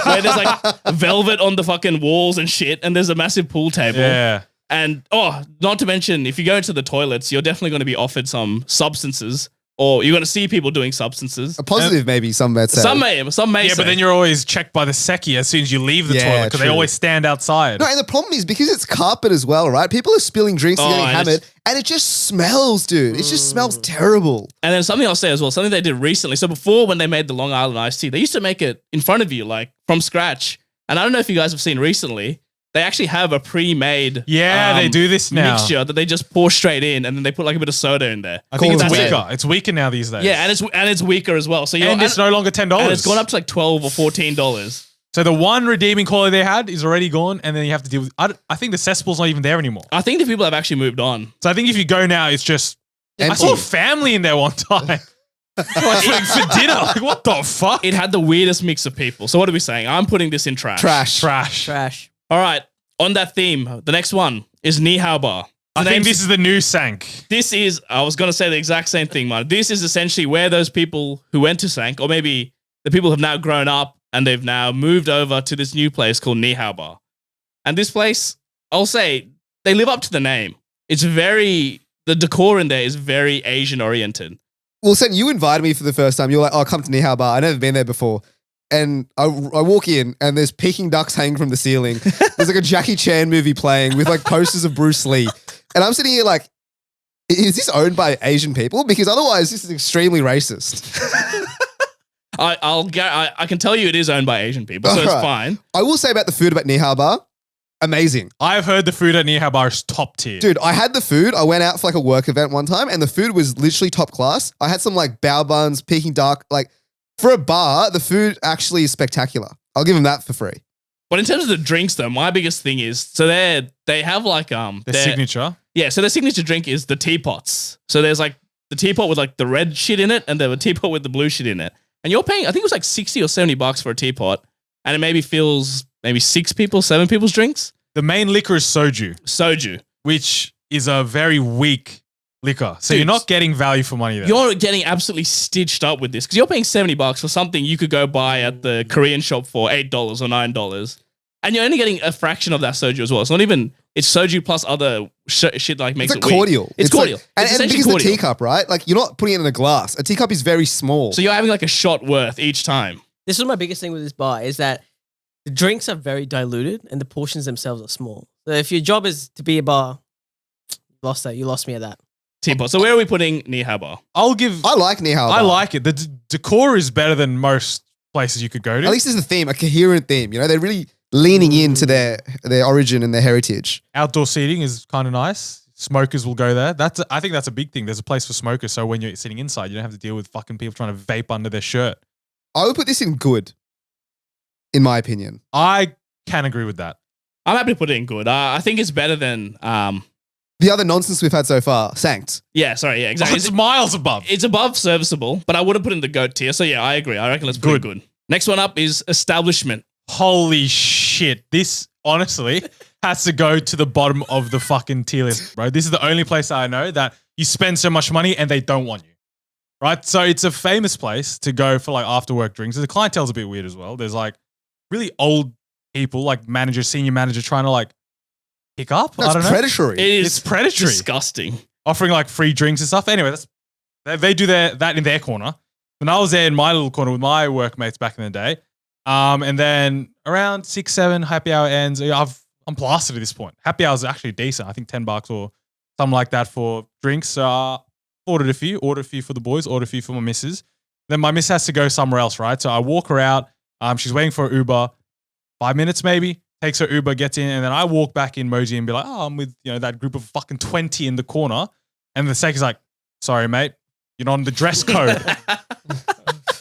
where there's like velvet on the fucking walls and shit, and there's a massive pool table. Yeah. And, not to mention, if you go into the toilets, you're definitely going to be offered some substances, or you're going to see people doing substances. A positive, maybe, some might say. Some may Yeah, say. but then you're always checked by the secchi as soon as you leave the toilet, because they always stand outside. No, and the problem is because it's carpet as well, right? People are spilling drinks and getting hammered, and it just smells, dude. It just smells terrible. And then something I'll say as well, something they did recently. So before, when they made the Long Island iced tea, they used to make it in front of you, like from scratch. And I don't know if you guys have seen recently, they actually have a pre-made They do this now. mixture that they just pour straight in, and then they put like a bit of soda in there. I think it's Cool. weaker. It's weaker now these days. Yeah, and it's weaker as well. So and it's no longer $10. and it's gone up to like $12 or $14. So the one redeeming quality they had is already gone, and then you have to deal with. I think the cesspool's not even there anymore. I think the people have actually moved on. So I think if you go now, it's just. I Empty. saw a family in there one time. Like for dinner. Like, what the fuck? It had the weirdest mix of people. So what are we saying? I'm putting this in trash. Trash. Trash. All right. On that theme, the next one is Ni Hao Bar. I think this is the new Sank. This is, I was going to say the exact same thing, man. This is essentially where those people who went to Sank, or maybe the people have now grown up and they've now moved over to this new place called Ni Hao Bar. And this place, I'll say, they live up to the name. The decor in there is very Asian oriented. Well, Sen, you invited me for the first time. You're like, oh, come to Ni Hao Bar. I've never been there before. And I walk in and there's Peking ducks hanging from the ceiling. There's like a Jackie Chan movie playing with like posters of Bruce Lee. And I'm sitting here like, is this owned by Asian people? Because otherwise this is extremely racist. I can tell you it is owned by Asian people, so it's Alright. fine. I will say about the food about Ni Hao Bar, amazing. I've heard the food at Ni Hao Bar is top tier. Dude, I had the food. I went out for like a work event one time and the food was literally top class. I had some like bao buns, Peking duck. Like for a bar, the food actually is spectacular. I'll give them that for free. But in terms of the drinks, though, my biggest thing is so they have like their their signature. Yeah, so their signature drink is the teapots. So there's like the teapot with like the red shit in it, and then a teapot with the blue shit in it. And you're paying, I think it was like $60 or $70 for a teapot, and it maybe fills maybe 7 people's drinks. The main liquor is Soju. which is a very weak liquor. So Dude, you're not getting value for money there. You're getting absolutely stitched up with this because you're paying $70 for something you could go buy at the Korean shop for $8 or $9. And you're only getting a fraction of that soju as well. It's not even, it's soju plus other shit like makes It's it a cordial. weak. It's cordial. Like, and essentially because the cordial. teacup, right? Like you're not putting it in a glass. A teacup is very small. So you're having like a shot worth each time. This is my biggest thing with this bar is that the drinks are very diluted and the portions themselves are small. So if your job is to be a bar, you lost me at that. Teapot. So where are we putting Ni Hao Bar? I like Ni Hao Bar. I like it. The decor is better than most places you could go to. At least there's a theme, a coherent theme. You know, they're really leaning into their origin and their heritage. Outdoor seating is kind of nice. Smokers will go there. I think that's a big thing. There's a place for smokers. So when you're sitting inside, you don't have to deal with fucking people trying to vape under their shirt. I would put this in good, in my opinion. I can agree with that. I'm happy to put it in good. I think it's better than, The other nonsense we've had so far, Sankt. exactly. It's miles above. It's above serviceable, but I wouldn't put it in the goat tier. So yeah, I agree. I reckon let's put it in good. Next one up is establishment. Holy shit. This honestly has to go to the bottom of the fucking tier list, bro. This is the only place I know that you spend so much money and they don't want you. Right? So it's a famous place to go for like after work drinks. The clientele's a bit weird as well. There's like really old people, like manager, senior manager trying to like pick up. I don't know. Predatory. It's predatory. Disgusting. Offering like free drinks and stuff. Anyway, they do that in their corner. And I was there in my little corner with my workmates back in the day. And then around 6, 7, happy hour ends. I'm plastered at this point. Happy hour is actually decent. I think $10 or something like that for drinks. Ordered a few for the boys, ordered a few for my missus. Then my miss has to go somewhere else, right? So I walk her out. She's waiting for an Uber. 5 minutes maybe. Takes her Uber, gets in, and then I walk back in Moji and be like, oh, I'm with that group of fucking 20 in the corner. And the sec is like, sorry, mate, you're not on the dress code.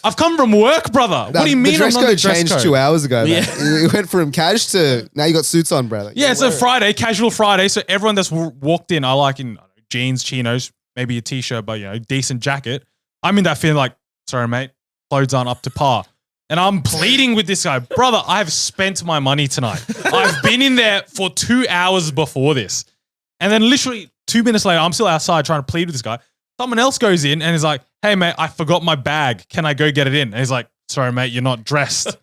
I've come from work, brother. What do you mean? The dress I'm not code the dress changed code? 2 hours ago. Yeah. Man. It went from cash to now you got suits on, brother. Yeah, it's a Friday, casual Friday. So everyone that's walked in, I like in jeans, chinos, maybe a t-shirt, but decent jacket. I'm in that feeling like, sorry, mate, clothes aren't up to par. And I'm pleading with this guy, brother, I've spent my money tonight. I've been in there for 2 hours before this. And then literally 2 minutes later, I'm still outside trying to plead with this guy. Someone else goes in and is like, hey, mate, I forgot my bag. Can I go get it in? And he's like, sorry, mate, you're not dressed.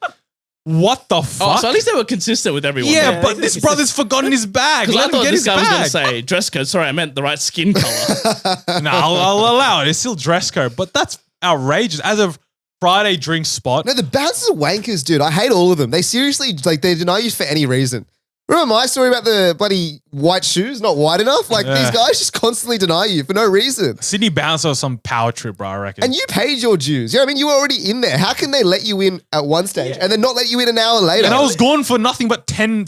What the fuck? Oh, so at least they were consistent with everyone. Yeah, but this brother's forgotten his bag. Because I Let him thought get this his guy was going bag. to say dress code. Sorry, I meant the right skin color. No, I'll allow it. It's still dress code, but that's outrageous. As a Friday drink spot, No, the bouncers are wankers, dude. I hate all of them. They seriously, like, they deny you for any reason. Remember my story about the bloody white shoes not white enough? Like these guys just constantly deny you for no reason. Sydney Bouncer was some power trip, bro, I reckon. And you paid your dues. You know what I mean? You were already in there. How can they let you in at one stage and then not let you in an hour later? And I was gone for nothing but 10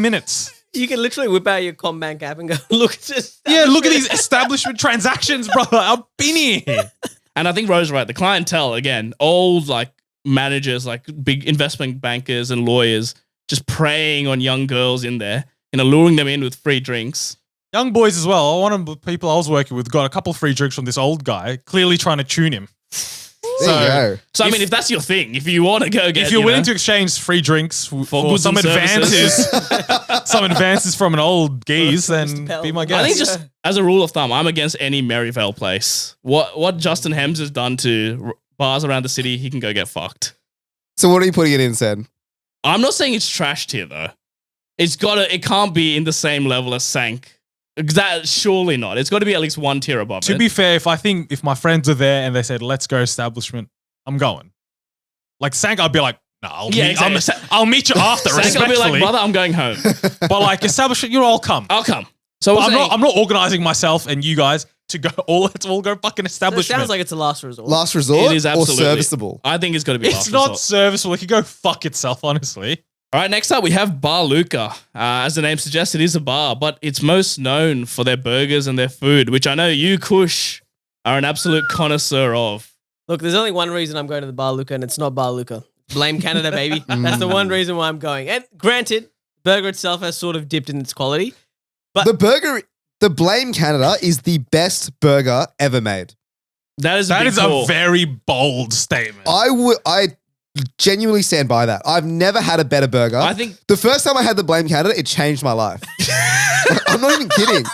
minutes. You can literally whip out your Combank app and go, look at this. Yeah, look at these establishment transactions, brother. I've been here. And I think Rose is right. The clientele, again, old like managers, like big investment bankers and lawyers, just preying on young girls in there, luring them in with free drinks. Young boys as well. One of the people I was working with got a couple of free drinks from this old guy, clearly trying to tune him. There you go. So, I mean, if that's your thing, if you want to go get... If you're willing to exchange free drinks for goods some and advances, some advances from an old geese, then be my guest. I think just as a rule of thumb, I'm against any Merivale place. What Justin Hems has done to bars around the city, he can go get fucked. So what are you putting it in, Sen? I'm not saying it's trash tier though. It can't be in the same level as Sank. That surely not. It's got to be at least one tier above To it. be fair, if my friends are there and they said, let's go establishment, I'm going. Like Sank, I'll be like, no, I'll meet you after, Sank, I'll be like, brother, I'm going home. But like establishment, you'll all come. I'll come. So I'm not organizing myself and you guys to go let's all go fucking It establishment. sounds like it's a last resort. Last resort It is or absolutely. serviceable? I think it's got to be It's last not resort. serviceable. It can go fuck itself, honestly. All right, next up we have Bar Luca. As the name suggests, it is a bar, but it's most known for their burgers and their food, which I know you, Kush, are an absolute connoisseur of. Look, there's only one reason I'm going to the Bar Luca, and it's not Bar Luca. Blame Canada, baby. That's the one reason why I'm going. And granted, the burger itself has sort of dipped in its quality. But The Blame Canada is the best burger ever made. That is That big is call. a very bold statement. I genuinely stand by that. I've never had a better burger. I think- the first time I had the Blame Canada, it changed my life. I'm not even kidding.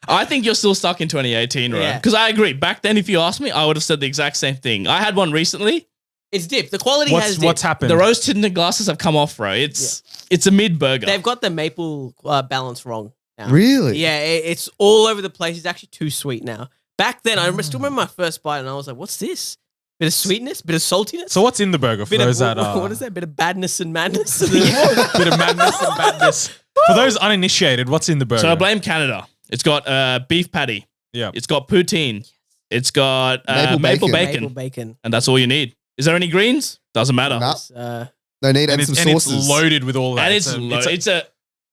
I think you're still stuck in 2018, right? Yeah. Because I agree. Back then, if you asked me, I would have said the exact same thing. I had one recently. it's dipped. The quality has dipped. What's happened? The rose tinted glasses have come off, bro. It's a mid burger. They've got the maple balance wrong now. Really? Yeah, it's all over the place. It's actually too sweet now. Back then, I still remember my first bite, and I was like, "What's this? Bit of sweetness, bit of saltiness, So what's in the burger for bit those of that what is that? Bit of badness and madness." bit of madness and badness? For those uninitiated, what's in the burger? So I blame Canada. It's got beef patty. Yeah. It's got poutine. It's got maple bacon. bacon. Maple bacon. And that's all you need. Is there any greens? Doesn't matter. No. It's, No need and and some it's sauces. loaded with all that. And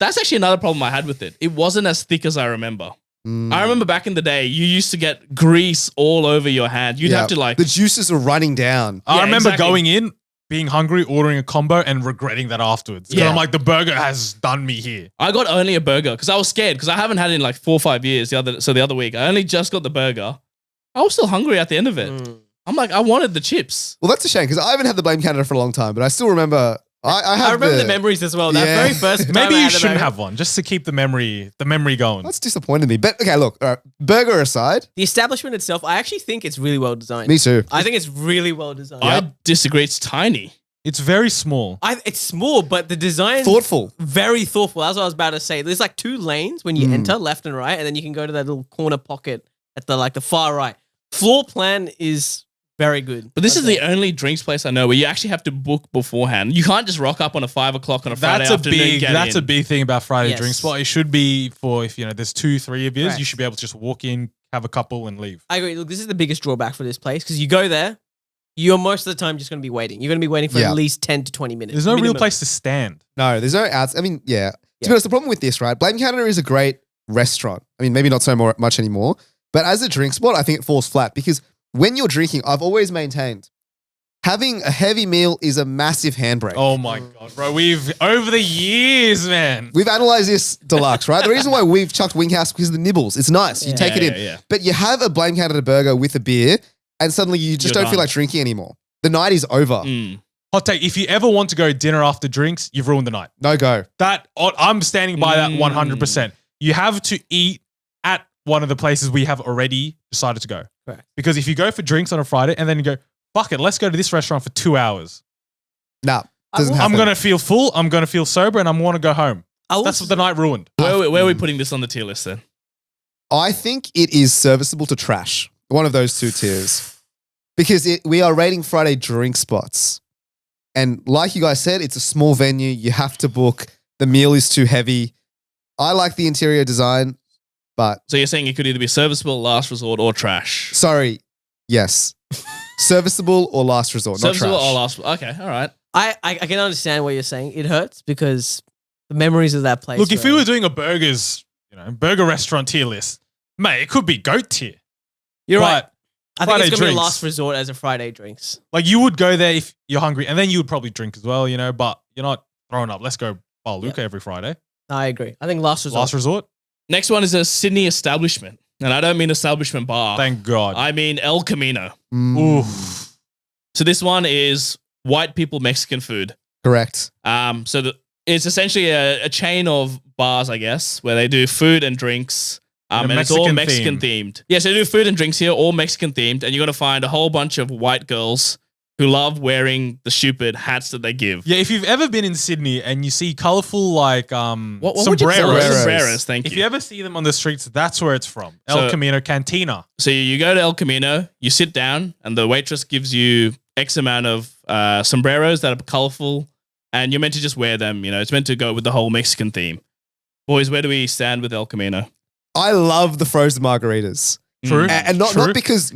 that's actually another problem I had with it. It wasn't as thick as I remember. I remember back in the day, you used to get grease all over your hand. You'd have to like... The juices are running down. I Yeah, remember exactly. going in, being hungry, ordering a combo, and regretting that afterwards. 'Cause Yeah. I'm like, the burger has done me here. I got only a burger because I was scared because I haven't had it in like 4 or 5 years. The other week, I only just got the burger. I was still hungry at the end of it. I'm like, I wanted the chips. Well, that's a shame because I haven't had the Blame Canada for a long time, but I still remember. I remember the memories as well. That Yeah. very first time Maybe I you had the shouldn't burger. have one, just to keep the memory going. That's disappointed me. But okay, look, all right, burger aside, The establishment itself, I actually think it's really well designed. me too. I think it's really well designed. I disagree. It's tiny. It's very small. It's small, but the design Thoughtful. very thoughtful. That's what I was about to say. There's like 2 lanes when you enter, left and right, and then you can go to that little corner pocket at the far right. Floor plan is very good. But this is the only drinks place I know where you actually have to book beforehand. You can't just rock up on a 5 o'clock on a Friday afternoon. That's a big thing about Friday Yes. drink spot. It should be for if there's 2-3 of you, Correct. you should be able to just walk in, have a couple, and leave. I agree. Look, this is the biggest drawback for this place because you go there, you're most of the time just going to be waiting. You're going to be waiting for Yeah. at least 10 to 20 minutes. There's no real minimum. place to stand. No, there's no outs. I mean, yeah. To be honest, the problem with this, right? Blame Canada is a great restaurant. I mean, maybe not so much anymore, but as a drink spot, I think it falls flat because when you're drinking, I've always maintained having a heavy meal is a massive handbrake. Oh my God, bro. We've, over the years, man. We've analyzed this deluxe, right? The reason why we've chucked Winghouse because of the nibbles. It's nice. You take it in. Yeah. But you have a Blame Canada burger with a beer and suddenly you just You're don't feel done. like drinking anymore. The night is over. Hot take. If you ever want to go dinner after drinks, you've ruined the night. No go. I'm standing by that 100%. You have to eat at one of the places we have already decided to go. Correct. Because if you go for drinks on a Friday and then you go, fuck it, let's go to this restaurant for 2 hours. Nah, doesn't will- happen. I'm going to feel full, I'm going to feel sober, and I want to go home. That's what the night ruined. Where are we putting this on the tier list then? I think it is serviceable to trash. One of those 2 tiers. Because we are rating Friday drink spots. And like you guys said, it's a small venue. You have to book. The meal is too heavy. I like the interior design, but So you're saying it could either be serviceable, last resort, or trash. sorry, yes. Serviceable or last resort, not Serviceable trash. or last. Okay, all right. I can understand what you're saying. It hurts because the memories of that place. Look, if we were doing a burger restaurant tier list, mate, it could be goat tier. you're right. But I think Friday it's gonna be a drinks. last resort as a Friday drinks. Like you would go there if you're hungry, and then you would probably drink as well, but you're not throwing up. Let's go Bar Luca every Friday. I agree. I think last resort. Last resort. Next one is a Sydney establishment. And I don't mean establishment bar. Thank God. I mean El Camino. Mm, Oof. So this one is white people Mexican food. correct. It's essentially a chain of bars, I guess, where they do food and drinks. And And it's all Mexican Mexican themed. Yeah, so they do food and drinks here, all Mexican themed. And you're going to find a whole bunch of white girls who love wearing the stupid hats that they give. Yeah, if you've ever been in Sydney and you see colorful What would you call it? sombreros, Sombreros, thank if you. you ever see them on the streets, that's where it's from. El So- Camino Cantina. So you go to El Camino, you sit down, and the waitress gives you X amount of sombreros that are colorful, and you're meant to just wear them. It's meant to go with the whole Mexican theme. Boys, where do we stand with El Camino? I love the frozen margaritas. True. And not True. because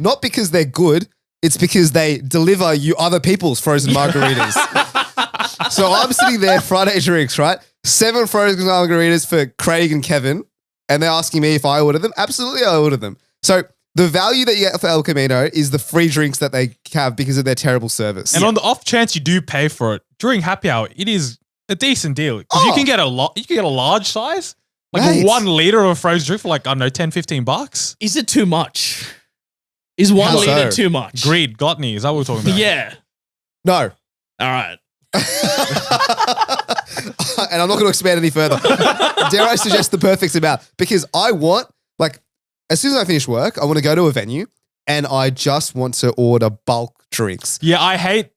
they're good, it's because they deliver you other people's frozen margaritas. So I'm sitting there Friday drinks, right? 7 frozen margaritas for Craig and Kevin, and they're asking me if I order them. Absolutely, I order them. So the value that you get for El Camino is the free drinks that they have because of their terrible service. And on the off chance you do pay for it during happy hour, it is a decent deal. 'Cause you Oh. can get a lot. You can get a large size, like Mate. 1 liter of frozen drink for like, I don't know, $10-15. Is it too much? Is 1 How liter so? too much? Greed, gluttony, is that what we're talking about? Yeah. No. All right. And I'm not going to expand any further. Dare I suggest the perfect amount? Because I want, as soon as I finish work, I want to go to a venue and I just want to order bulk drinks. Yeah, I hate,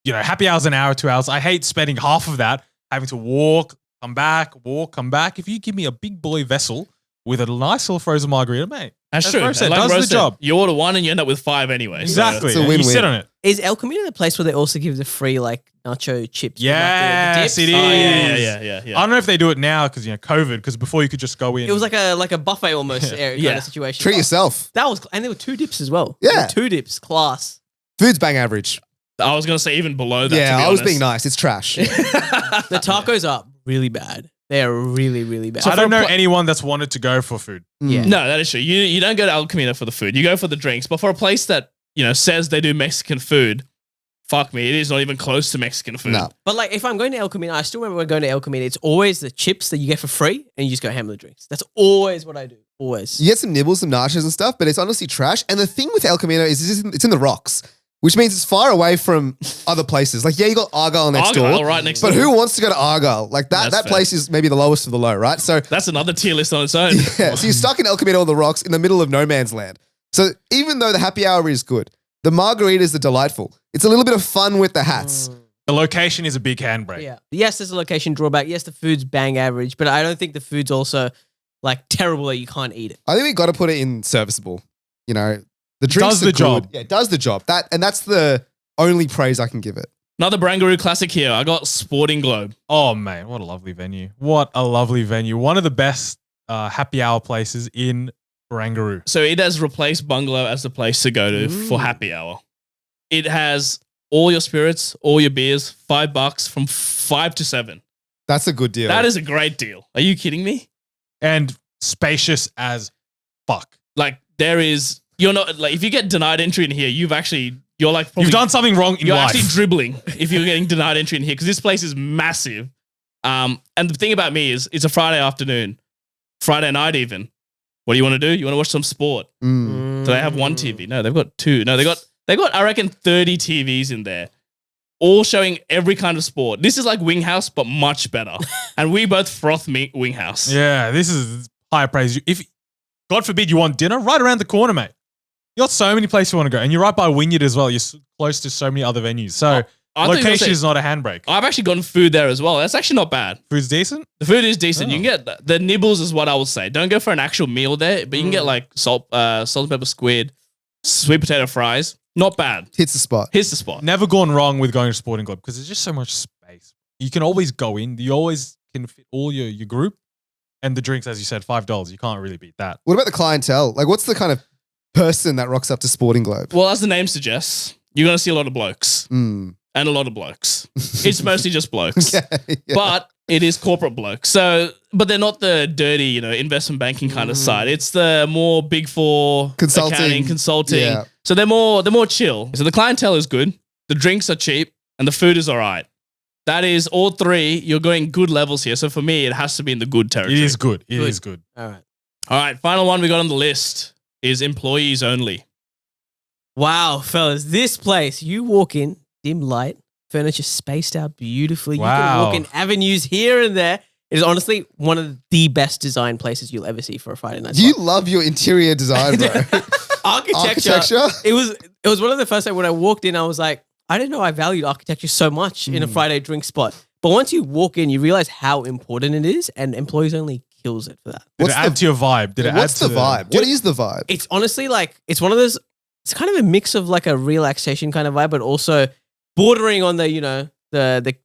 happy hour's an hour, 2 hours. I hate spending half of that, having to walk, come back. If you give me a big boy vessel with a nice little frozen margarita, mate. That's As true. Rose said, Like does Rose the said, job. You order 1 and you end up with 5 anyway. Exactly. It's a And you win-win. sit on it. Is El Camino the place where they also give the free nacho chips? with, Yes, the it dips? is. Oh, yeah. I don't know if they do it now because, COVID, because before you could just go in. It was like a buffet almost kind Yeah. of situation. Treat yourself. That was, and there were 2 dips as well. Yeah. There were 2 dips, class. Food's bang average. I was going to say even below that. Yeah, to be I was honest. being nice. It's trash. The tacos are really bad. They are really, really bad. I don't know anyone that's wanted to go for food. Yeah. No, that is true. You don't go to El Camino for the food. You go for the drinks. But for a place that, says they do Mexican food, fuck me, it is not even close to Mexican food. No. But if I'm going to El Camino, I still remember when going to El Camino, it's always the chips that you get for free and you just go ham with the drinks. That's always what I do. Always. You get some nibbles, some nachos and stuff, but it's honestly trash. And the thing with El Camino is it's in the rocks, which means it's far away from other places. You got Argyle next Argyle, door. right next But door. who wants to go to Argyle? That That's fair. place is maybe the lowest of the low, right? So That's another tier list on its own. yeah, so you're stuck in El Camino on the rocks in the middle of no man's land. So even though the happy hour is good, the margaritas are delightful. It's a little bit of fun with the hats. The location is a big handbrake. Yeah. Yes, there's a location drawback. Yes, the food's bang average, but I don't think the food's also terrible that you can't eat it. I think we got to put it in serviceable. The drinks Does are the good. job. Yeah, it does the job. That's the only praise I can give it. Another Barangaroo classic here. I got Sporting Globe. Oh, man, what a lovely venue. What a lovely venue. One of the best happy hour places in Barangaroo. So it has replaced Bungalow as the place to go to for happy hour. It has all your spirits, all your beers, $5 from 5 to 7. That's a good deal. That is a great deal. Are you kidding me? And spacious as fuck. You're not if you get denied entry in here, you're probably, You've done something wrong in you're life. actually dribbling if you're getting denied entry in here because this place is massive. And the thing about me is it's a Friday afternoon, Friday night even. What do you want to do? You want to watch some sport? Mm. Do they have 1 TV? No, they've got 2. No, they got I reckon 30 TVs in there, all showing every kind of sport. This is like Winghouse, but much better. And we both froth Winghouse. Yeah, this is high praise. If God forbid you want dinner, right around the corner, mate. You got so many places you want to go, and you're right by Wynyard as well. You're close to so many other venues. So I thought you were gonna location say- is not a handbrake. I've actually gotten food there as well. That's actually not bad. Food's decent. The food is decent. Oh. You can get the nibbles is what I would say. Don't go for an actual meal there, but you can get salt and pepper squid, sweet potato fries. Not bad. Hits the spot. Here's the spot. Never gone wrong with going to Sporting Club because there's just so much space. You can always go in. You always can fit all your group. And the drinks, as you said, $5. You can't really beat that. What about the clientele? Like, what's the kind of person that rocks up to Sporting Globe? Well, as the name suggests, you're going to see a lot of blokes. Mm. And a lot of blokes. It's mostly just blokes. Yeah. But it is corporate blokes. So, but they're not the dirty, investment banking kind of side. It's the more big four accounting, consulting. Yeah. So they're more chill. So the clientele is good. The drinks are cheap and the food is all right. That is all three. You're going good levels here. So for me, it has to be in the good territory. It is good. It is good. All right. All right. Final one we got on the list is employees only. Wow, fellas, this place, you walk in, dim light, furniture spaced out beautifully. You can walk in avenues here and there. It is honestly one of the best design places you'll ever see for a Friday night. You love your interior design, bro. Architecture. It was one of the first times when I walked in, I was like, I didn't know I valued architecture so much in a Friday drink spot. But once you walk in, you realize how important it is, and employees only kills it for that. Did it add to your vibe? What's the vibe? What is the vibe? It's honestly like, it's one of those, it's kind of a mix of like a relaxation kind of vibe, but also bordering on the, the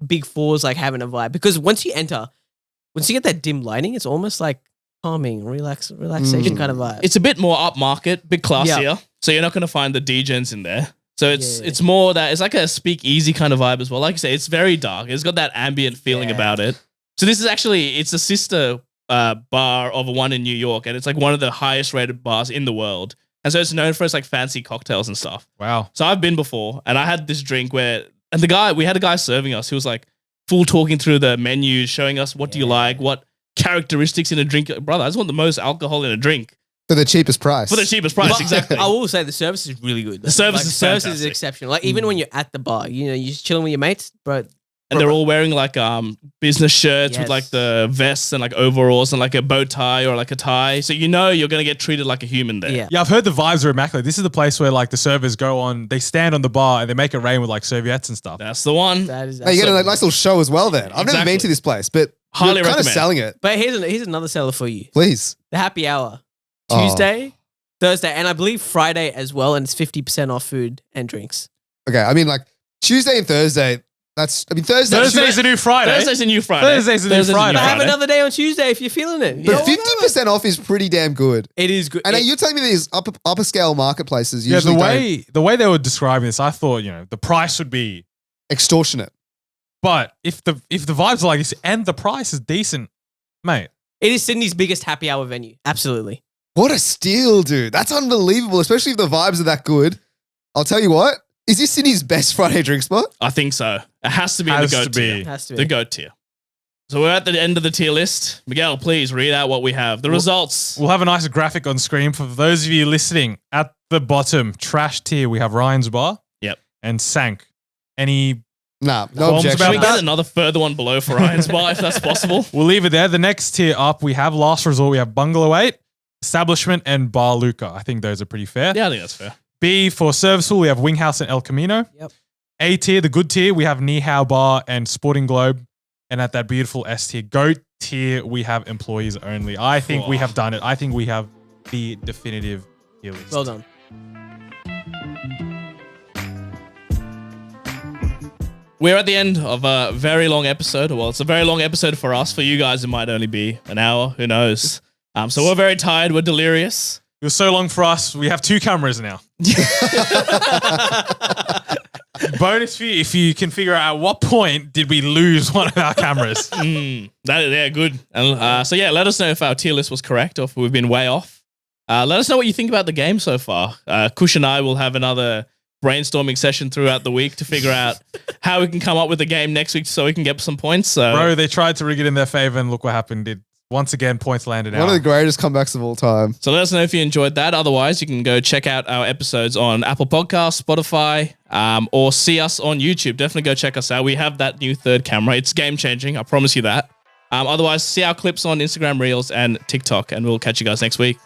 big fours, like having a vibe. Because once you get that dim lighting, it's almost like calming, relaxation kind of vibe. It's a bit more upmarket, bit classier. So you're not going to find the DJs in there. So it's more that it's like a speakeasy kind of vibe as well. Like I say, it's very dark. It's got that ambient feeling about it. So this is actually, it's a sister bar of one in New York, and it's like one of the highest rated bars in the world. And so it's known for its like fancy cocktails and stuff. Wow. So I've been before, and I had this drink we had a guy serving us who was like full talking through the menus, showing us what do you like, what characteristics in a drink. Brother, I just want the most alcohol in a drink. For the cheapest price. For the cheapest price, exactly. I will say the service is really good. The service is fantastic. Is exceptional. Like even when you're at the bar, you're just chilling with your mates, bro. And they're all wearing like business shirts with like the vests and like overalls and like a bow tie or like a tie. So you're going to get treated like a human there. Yeah, I've heard the vibes are immaculate. This is the place where like the servers they stand on the bar and they make it rain with like serviettes and stuff. That's the one. That is. Hey, you get a nice little show as well then. I've never been to this place, but highly you're kind of recommend. selling it. But here's another seller for you. Please. The happy hour. Tuesday, Thursday, and I believe Friday as well, and it's 50% off food and drinks. Okay, I mean like Tuesday and Thursday. Thursday's a new Friday. Thursday's a new Friday. Thursday's a new Friday. But have another day on Tuesday if you're feeling it. But 50% off is pretty damn good. It is good. And you're telling me these upper scale marketplaces usually the way they were describing this, I thought, the price would be extortionate. But if the vibes are like this and the price is decent, mate. It is Sydney's biggest happy hour venue. Absolutely. What a steal, dude. That's unbelievable, especially if the vibes are that good. I'll tell you what. Is this Sydney's best Friday drink spot? I think so. It has to be in the GOAT tier. Has to be. The GOAT tier. So we're at the end of the tier list. Miguel, please read out what we have. The results. We'll have a nice graphic on screen for those of you listening. At the bottom, trash tier, we have Ryan's Bar. Yep. And Sank. Any no qualms objection. Can we about get that? another further one below for Ryan's Bar if that's possible? We'll leave it there. The next tier up, we have Last Resort. We have Bungalow 8, Establishment, and Bar Luca. I think those are pretty fair. Yeah, I think that's fair. B, for Serviceable, we have Winghouse and El Camino. Yep. A tier, the good tier, we have Ni Hao Bar and Sporting Globe. And at that beautiful S tier, GOAT tier, we have Employees Only. I think we have done it. I think we have the definitive tier list. Well done. We're at the end of a very long episode. Well, it's a very long episode for us. For you guys, it might only be an hour. Who knows? So we're very tired. We're delirious. It was so long for us. We have 2 cameras now. Bonus for you if you can figure out at what point did we lose one of our cameras. Good. And, so let us know if our tier list was correct or if we've been way off. Let us know what you think about the game so far. Kush and I will have another brainstorming session throughout the week to figure out how we can come up with a game next week so we can get some points. So, bro, they tried to rig it in their favor and look what happened. Once again, points landed out. One of the greatest comebacks of all time. So let us know if you enjoyed that. Otherwise, you can go check out our episodes on Apple Podcasts, Spotify, or see us on YouTube. Definitely go check us out. We have that new third camera. It's game-changing. I promise you that. Otherwise, see our clips on Instagram Reels and TikTok, and we'll catch you guys next week.